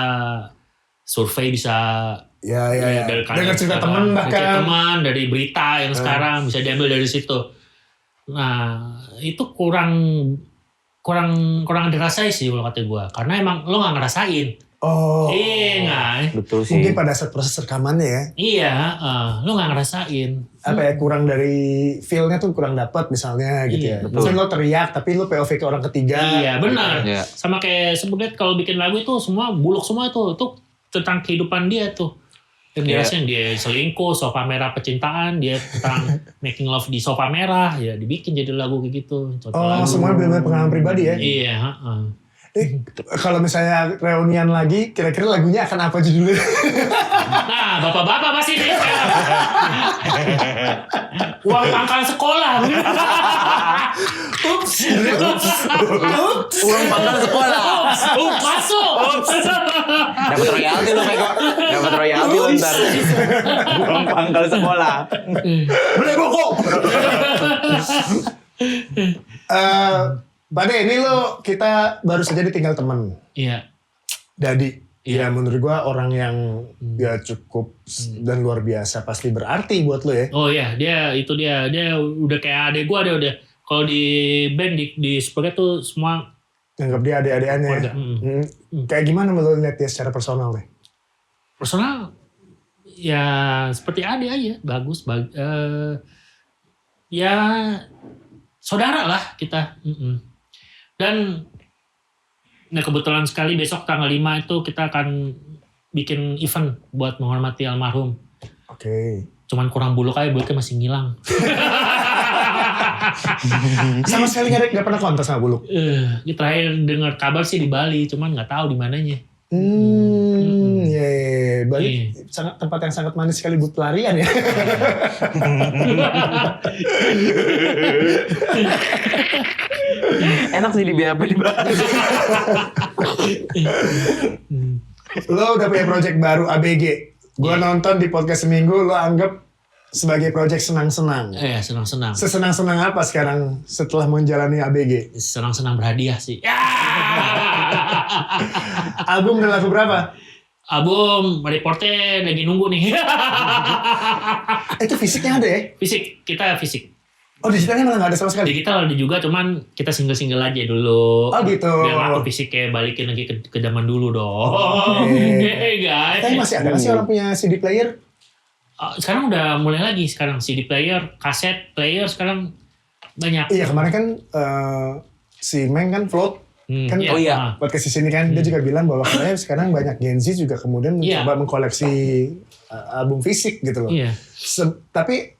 [SPEAKER 2] survei bisa
[SPEAKER 1] dari dengar cerita teman bahkan
[SPEAKER 2] dari berita yang sekarang bisa diambil dari situ. Nah itu kurang dirasain sih kalau kata gue karena emang lo nggak ngerasain. Iya.
[SPEAKER 3] Betul sih.
[SPEAKER 1] Mungkin pada saat proses rekamannya ya.
[SPEAKER 2] Iya, lo nggak ngerasain.
[SPEAKER 1] Apa ya kurang dari feel-nya tuh kurang dapat misalnya gitu ya. Misalnya lo teriak tapi lo POV ke orang ketiga.
[SPEAKER 2] Iya benar.
[SPEAKER 3] Iya.
[SPEAKER 2] Sama kayak sebenarnya kalau bikin lagu itu semua buluk semua itu tentang kehidupan dia tuh. Yang dirasain dia selingkuh, sofa merah pecintaan, dia tentang making love di sofa merah, ya dibikin jadi lagu kayak gitu.
[SPEAKER 1] Lagu. Semuanya benar-benar pengalaman pribadi ya.
[SPEAKER 2] Iya.
[SPEAKER 1] Kalau misalnya reunian lagi, kira-kira lagunya akan apa judulnya?
[SPEAKER 2] Nah, bapak-bapak pasti nih. Uang pangkal sekolah. Ups.
[SPEAKER 3] Uang pangkal sekolah.
[SPEAKER 2] Masuk.
[SPEAKER 1] Dapat royalti lo Meko.
[SPEAKER 3] Dapat royalti lo ntar. Uang pangkal sekolah.
[SPEAKER 1] Beli buku. Bade, ini lo kita baru saja ditinggal teman.
[SPEAKER 2] Iya.
[SPEAKER 1] Dadi.
[SPEAKER 2] Iya.
[SPEAKER 1] Ya menurut gua orang yang dia cukup dan luar biasa pasti berarti buat lo ya.
[SPEAKER 2] Oh iya, dia udah kayak adek gua dia udah. Kalau di band di Spurget tuh semua
[SPEAKER 1] anggap dia adik-adikannya. Kayak gimana lo lihat dia secara personal deh?
[SPEAKER 2] Personal ya seperti adik aja, bagus. Ya saudara lah kita. Dan nah kebetulan sekali besok tanggal 5 itu kita akan bikin event buat menghormati almarhum.
[SPEAKER 1] Oke.
[SPEAKER 2] Cuman kurang buluk aja, buluknya masih ngilang.
[SPEAKER 1] Sama sekali nggak pernah kontak sama Buluk.
[SPEAKER 2] Terakhir dengar kabar sih di Bali, cuman nggak tahu di mananya.
[SPEAKER 1] Bali sangat tempat yang sangat manis sekali buat pelarian ya.
[SPEAKER 3] Enak sih di BAP di Bali.
[SPEAKER 1] Lo udah punya project baru ABG. Gua nonton di podcast seminggu, lo anggap sebagai project senang-senang.
[SPEAKER 2] Iya, senang-senang.
[SPEAKER 1] Sesenang-senang apa sekarang setelah menjalani ABG?
[SPEAKER 2] Senang-senang berhadiah sih.
[SPEAKER 1] Album dan lagu berapa?
[SPEAKER 2] Album reportnya lagi nunggu nih.
[SPEAKER 1] Itu fisiknya ada ya?
[SPEAKER 2] Kita fisik.
[SPEAKER 1] Oh digitalnya malah nggak ada sama sekali?
[SPEAKER 2] Digital ada juga, cuman kita single-single aja dulu.
[SPEAKER 1] Oh gitu.
[SPEAKER 2] Biar aku fisiknya balikin lagi ke zaman dulu dong. Guys.
[SPEAKER 1] Tapi masih ada nggak sih orang punya CD player?
[SPEAKER 2] Sekarang udah mulai lagi. Sekarang CD player, kaset player sekarang banyak.
[SPEAKER 1] Iya kemarin kan si Meng kan Float. Kan
[SPEAKER 3] Oh iya.
[SPEAKER 1] podcast di sini kan dia juga bilang bahwa katanya sekarang banyak Gen Z juga kemudian mencoba mengkoleksi album fisik gitu loh.
[SPEAKER 2] Iya.
[SPEAKER 1] Tapi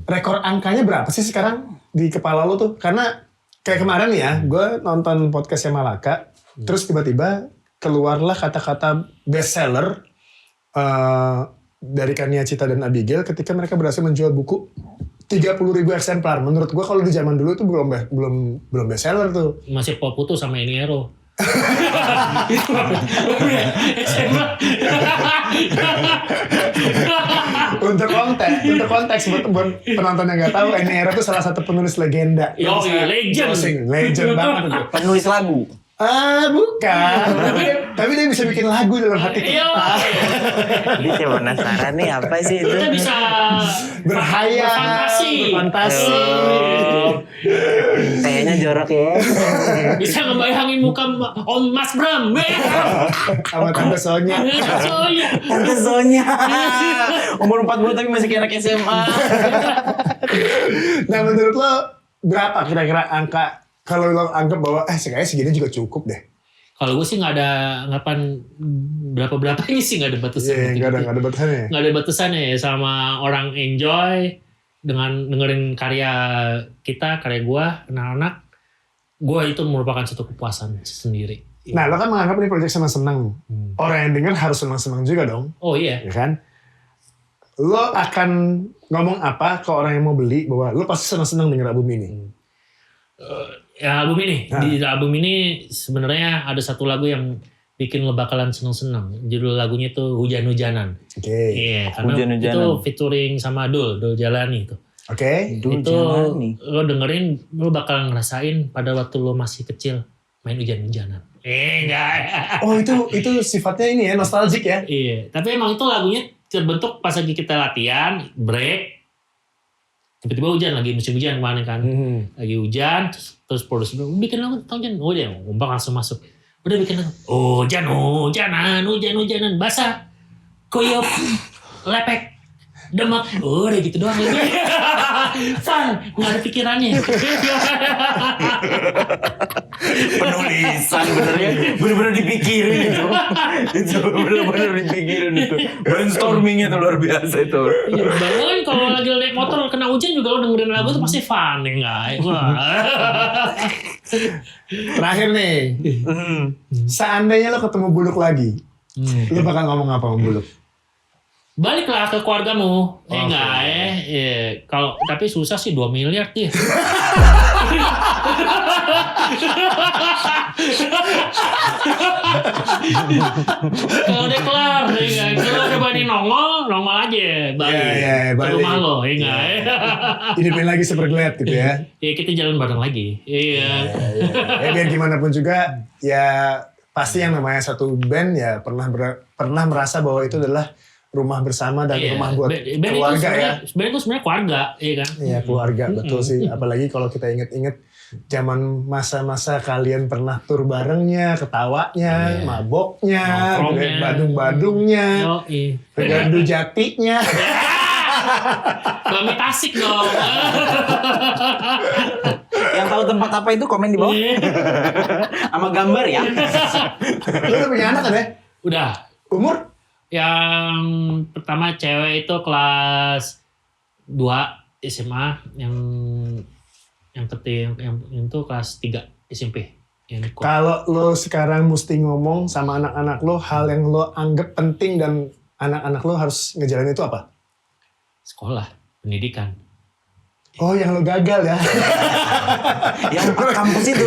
[SPEAKER 1] rekor angkanya berapa sih sekarang di kepala lo tuh? Karena kayak kemarin ya, gue nonton podcastnya Malaka, terus tiba-tiba keluarlah kata-kata bestseller dari Kania Cita dan Abigail ketika mereka berhasil menjual buku 30.000 eksemplar. Menurut gue kalau di zaman dulu itu belum bestseller tuh.
[SPEAKER 2] Masih Pop Putu sama Eniero.
[SPEAKER 1] Untuk konteks buat penonton yang nggak tahu, Eniero itu salah satu penulis legenda.
[SPEAKER 2] Legend
[SPEAKER 1] banget tuh.
[SPEAKER 3] Penulis lagu.
[SPEAKER 1] Bukan. tapi dia bisa bikin lagu dalam hati kita.
[SPEAKER 3] Jadi saya penasaran nih apa sih itu?
[SPEAKER 2] Kita bisa
[SPEAKER 1] berhayal, berfantasi.
[SPEAKER 3] Kayaknya jorok ya.
[SPEAKER 2] Bisa ngebayangin muka Om Mas Bram.
[SPEAKER 1] Sama Tante Sonya.
[SPEAKER 3] Tante Sonya. Umur 40 tapi masih kayak anak SMA.
[SPEAKER 1] Nah menurut lo berapa kira-kira angka kalau lo anggap bahwa kayaknya segini juga cukup deh?
[SPEAKER 2] Kalau gue sih nggak ada anggapan berapa ini sih, nggak ada batasan.
[SPEAKER 1] Iya, nggak ada batasannya.
[SPEAKER 2] Nggak ada batasannya ya, sama orang enjoy dengan dengerin karya kita, karya gue, anak-anak. Gue itu merupakan satu kepuasan sendiri.
[SPEAKER 1] Nah lo kan menganggap ini project senang-senang. Orang yang denger harus senang-senang juga dong.
[SPEAKER 2] Oh iya.
[SPEAKER 1] Ya kan? Lo akan ngomong apa ke orang yang mau beli bahwa lo pasti senang-senang denger album ini?
[SPEAKER 2] Ya album ini, di album ini sebenarnya ada satu lagu yang bikin lo bakalan seneng-seneng. Judul lagunya itu Hujan-Hujanan.
[SPEAKER 1] Oke.
[SPEAKER 2] Iya, karena itu featuring sama Dul Jalani itu.
[SPEAKER 1] Oke.
[SPEAKER 2] Itu lo dengerin, lo bakal ngerasain pada waktu lo masih kecil main hujan-hujanan. Enggak.
[SPEAKER 1] Oh itu sifatnya ini ya, nostalgic ya?
[SPEAKER 2] Iya, tapi emang itu lagunya terbentuk pas lagi kita latihan, break. Tiba-tiba hujan, lagi musim hujan kemarin kan. Lagi hujan, terus produser bikin lagu tentang hujan. Oh dia ngomong langsung masuk. Udah bikin lagu. Hujan-hujanan, basah. Kuyup, lepek, demak. Udah gitu doang lagi. Fun, nggak ada pikirannya.
[SPEAKER 3] Penulisan bener-bener dipikirin itu. Itu bener-bener dipikirin itu. Brainstormingnya tuh luar biasa itu.
[SPEAKER 2] Iya, bangun kalau lagi naik motor kena hujan juga lo dengerin lagu itu pasti fun ya enggak?
[SPEAKER 1] Terakhir nih, seandainya lo ketemu Buluk lagi, lo bakal ngomong apa sama Buluk?
[SPEAKER 2] Baliklah ke keluargamu. Enggak ya. Iya. Kalau tapi susah sih 2 miliar dia. Kalau udah kelar, ya kalau udah berani nongol aja. Balik. Ke rumah lo, ya enggak ya.
[SPEAKER 1] Hidupin lagi seperglad gitu ya.
[SPEAKER 2] Iya, kita jalan bareng lagi. Iya.
[SPEAKER 1] Ya biar gimana pun juga, ya pasti yang namanya satu band ya pernah merasa bahwa itu adalah rumah bersama dan rumah buat keluarga ya.
[SPEAKER 2] Band itu sebenarnya keluarga, iya kan?
[SPEAKER 1] Iya keluarga, betul sih. Apalagi kalau kita inget-inget zaman masa-masa kalian pernah tur barengnya, ketawanya, maboknya, badung-badungnya, pegandu jatinya.
[SPEAKER 2] Bami Tasik dong.
[SPEAKER 3] Yang tahu tempat apa itu komen di bawah. Sama gambar ya.
[SPEAKER 1] Lu udah punya anak kan ya?
[SPEAKER 2] Udah.
[SPEAKER 1] Umur?
[SPEAKER 2] Yang pertama cewek itu kelas 2 SMA, yang itu kelas 3 SMP.
[SPEAKER 1] Kalau lo sekarang mesti ngomong sama anak-anak lo hal yang lo anggap penting dan anak-anak lo harus ngejalanin itu apa?
[SPEAKER 2] Sekolah, pendidikan.
[SPEAKER 1] Oh yang lo gagal ya?
[SPEAKER 3] Yang kampus itu.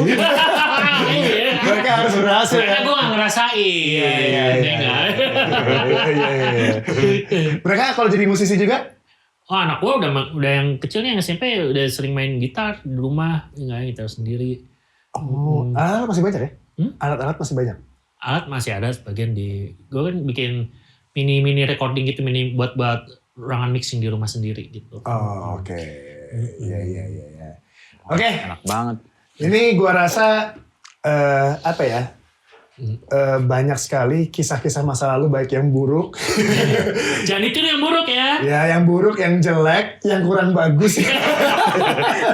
[SPEAKER 1] Mereka harus berhasil ya?
[SPEAKER 2] Karena gue gak ngerasain.
[SPEAKER 1] Iya. Mereka kalau jadi musisi juga?
[SPEAKER 2] Oh anak gue udah yang kecilnya yang SMP udah sering main gitar di rumah. Enggak, gitar sendiri.
[SPEAKER 1] Oh, alat masih banyak ya? Alat-alat masih banyak?
[SPEAKER 2] Alat masih ada sebagian di... Gue kan bikin mini recording gitu, buat ruangan mixing di rumah sendiri gitu.
[SPEAKER 1] Oh oke. Iya. Oke,
[SPEAKER 3] Enak banget.
[SPEAKER 1] ini gua rasa apa ya? Banyak sekali kisah-kisah masa lalu baik yang buruk,
[SPEAKER 2] Jangan itu yang buruk ya.
[SPEAKER 1] ya yang buruk, yang jelek, yang kurang bagus.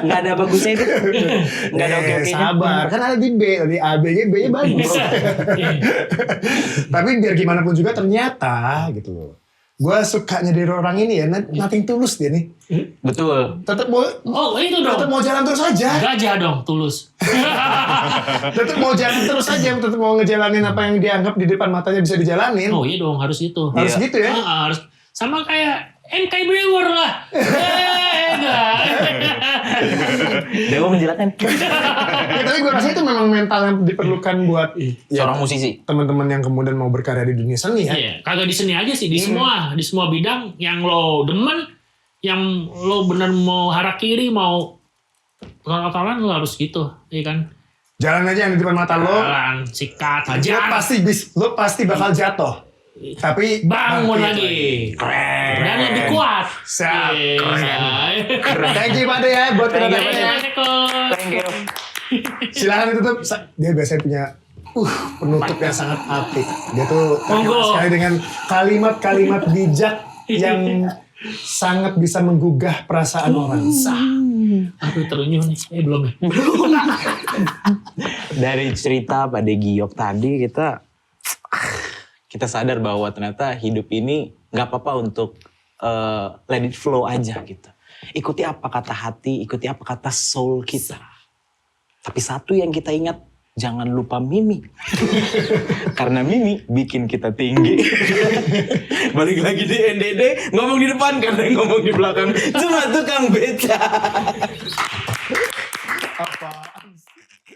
[SPEAKER 3] Nggak ada bagusnya itu. Nggak ada oke-oke.
[SPEAKER 1] Sabar, kan ada di B, di A, B, B-nya bagus. Tapi biar gimana pun juga ternyata gitu loh. Gue sukanya dari orang ini ya, nothing tulus dia nih.
[SPEAKER 3] Betul.
[SPEAKER 1] Tetap mau,
[SPEAKER 2] Oh itu dong.
[SPEAKER 1] tetap mau jalan terus aja.
[SPEAKER 2] Gajah dong, tulus.
[SPEAKER 1] Tetap mau jalan terus aja, tetap mau ngejalanin apa yang dianggap di depan matanya bisa dijalanin.
[SPEAKER 2] Oh iya dong, harus itu.
[SPEAKER 1] Harus gitu ya.
[SPEAKER 2] Harus sama kayak NK Brewer lah. Enggak.
[SPEAKER 3] Dewa menjelaskan.
[SPEAKER 1] Ya, tapi gue rasa itu memang mental yang diperlukan buat
[SPEAKER 3] Seorang musisi.
[SPEAKER 1] teman-teman yang kemudian mau berkarya di dunia seni ya.
[SPEAKER 2] Iya, kagak di seni aja sih, di semua bidang yang lo demen, yang lo bener mau harakiri, mau total-totalan lo harus gitu, iya kan?
[SPEAKER 1] Jalan aja yang di depan mata lo.
[SPEAKER 2] Jalan, sikat,
[SPEAKER 1] Lo
[SPEAKER 2] hajar,
[SPEAKER 1] pasti bakal jatuh. Tapi
[SPEAKER 2] bangun
[SPEAKER 1] bangkit
[SPEAKER 2] lagi.
[SPEAKER 3] Keren.
[SPEAKER 2] Dan lebih kuat.
[SPEAKER 1] Siap,
[SPEAKER 2] Iya.
[SPEAKER 1] Thank you Pak De ya buat
[SPEAKER 3] Thank you,
[SPEAKER 1] kedatangannya.
[SPEAKER 2] Mas Eko.
[SPEAKER 3] Thank you.
[SPEAKER 1] Silakan ditutup. Dia biasanya punya penutup yang sangat apik. Dia tuh terkenal
[SPEAKER 2] Monggo.
[SPEAKER 1] sekali dengan kalimat-kalimat bijak yang sangat bisa menggugah perasaan orang.
[SPEAKER 2] Aduh terunyuh nih, belum ya?
[SPEAKER 3] Dari cerita Pak De Giok tadi kita sadar bahwa ternyata hidup ini nggak apa-apa untuk let it flow aja gitu. Ikuti apa kata hati, ikuti apa kata soul kita. Tapi satu yang kita ingat, jangan lupa Mimi. Karena Mimi bikin kita tinggi. Balik lagi di NDD, ngomong di depan karena yang ngomong di belakang cuma tukang beca.
[SPEAKER 1] Apa?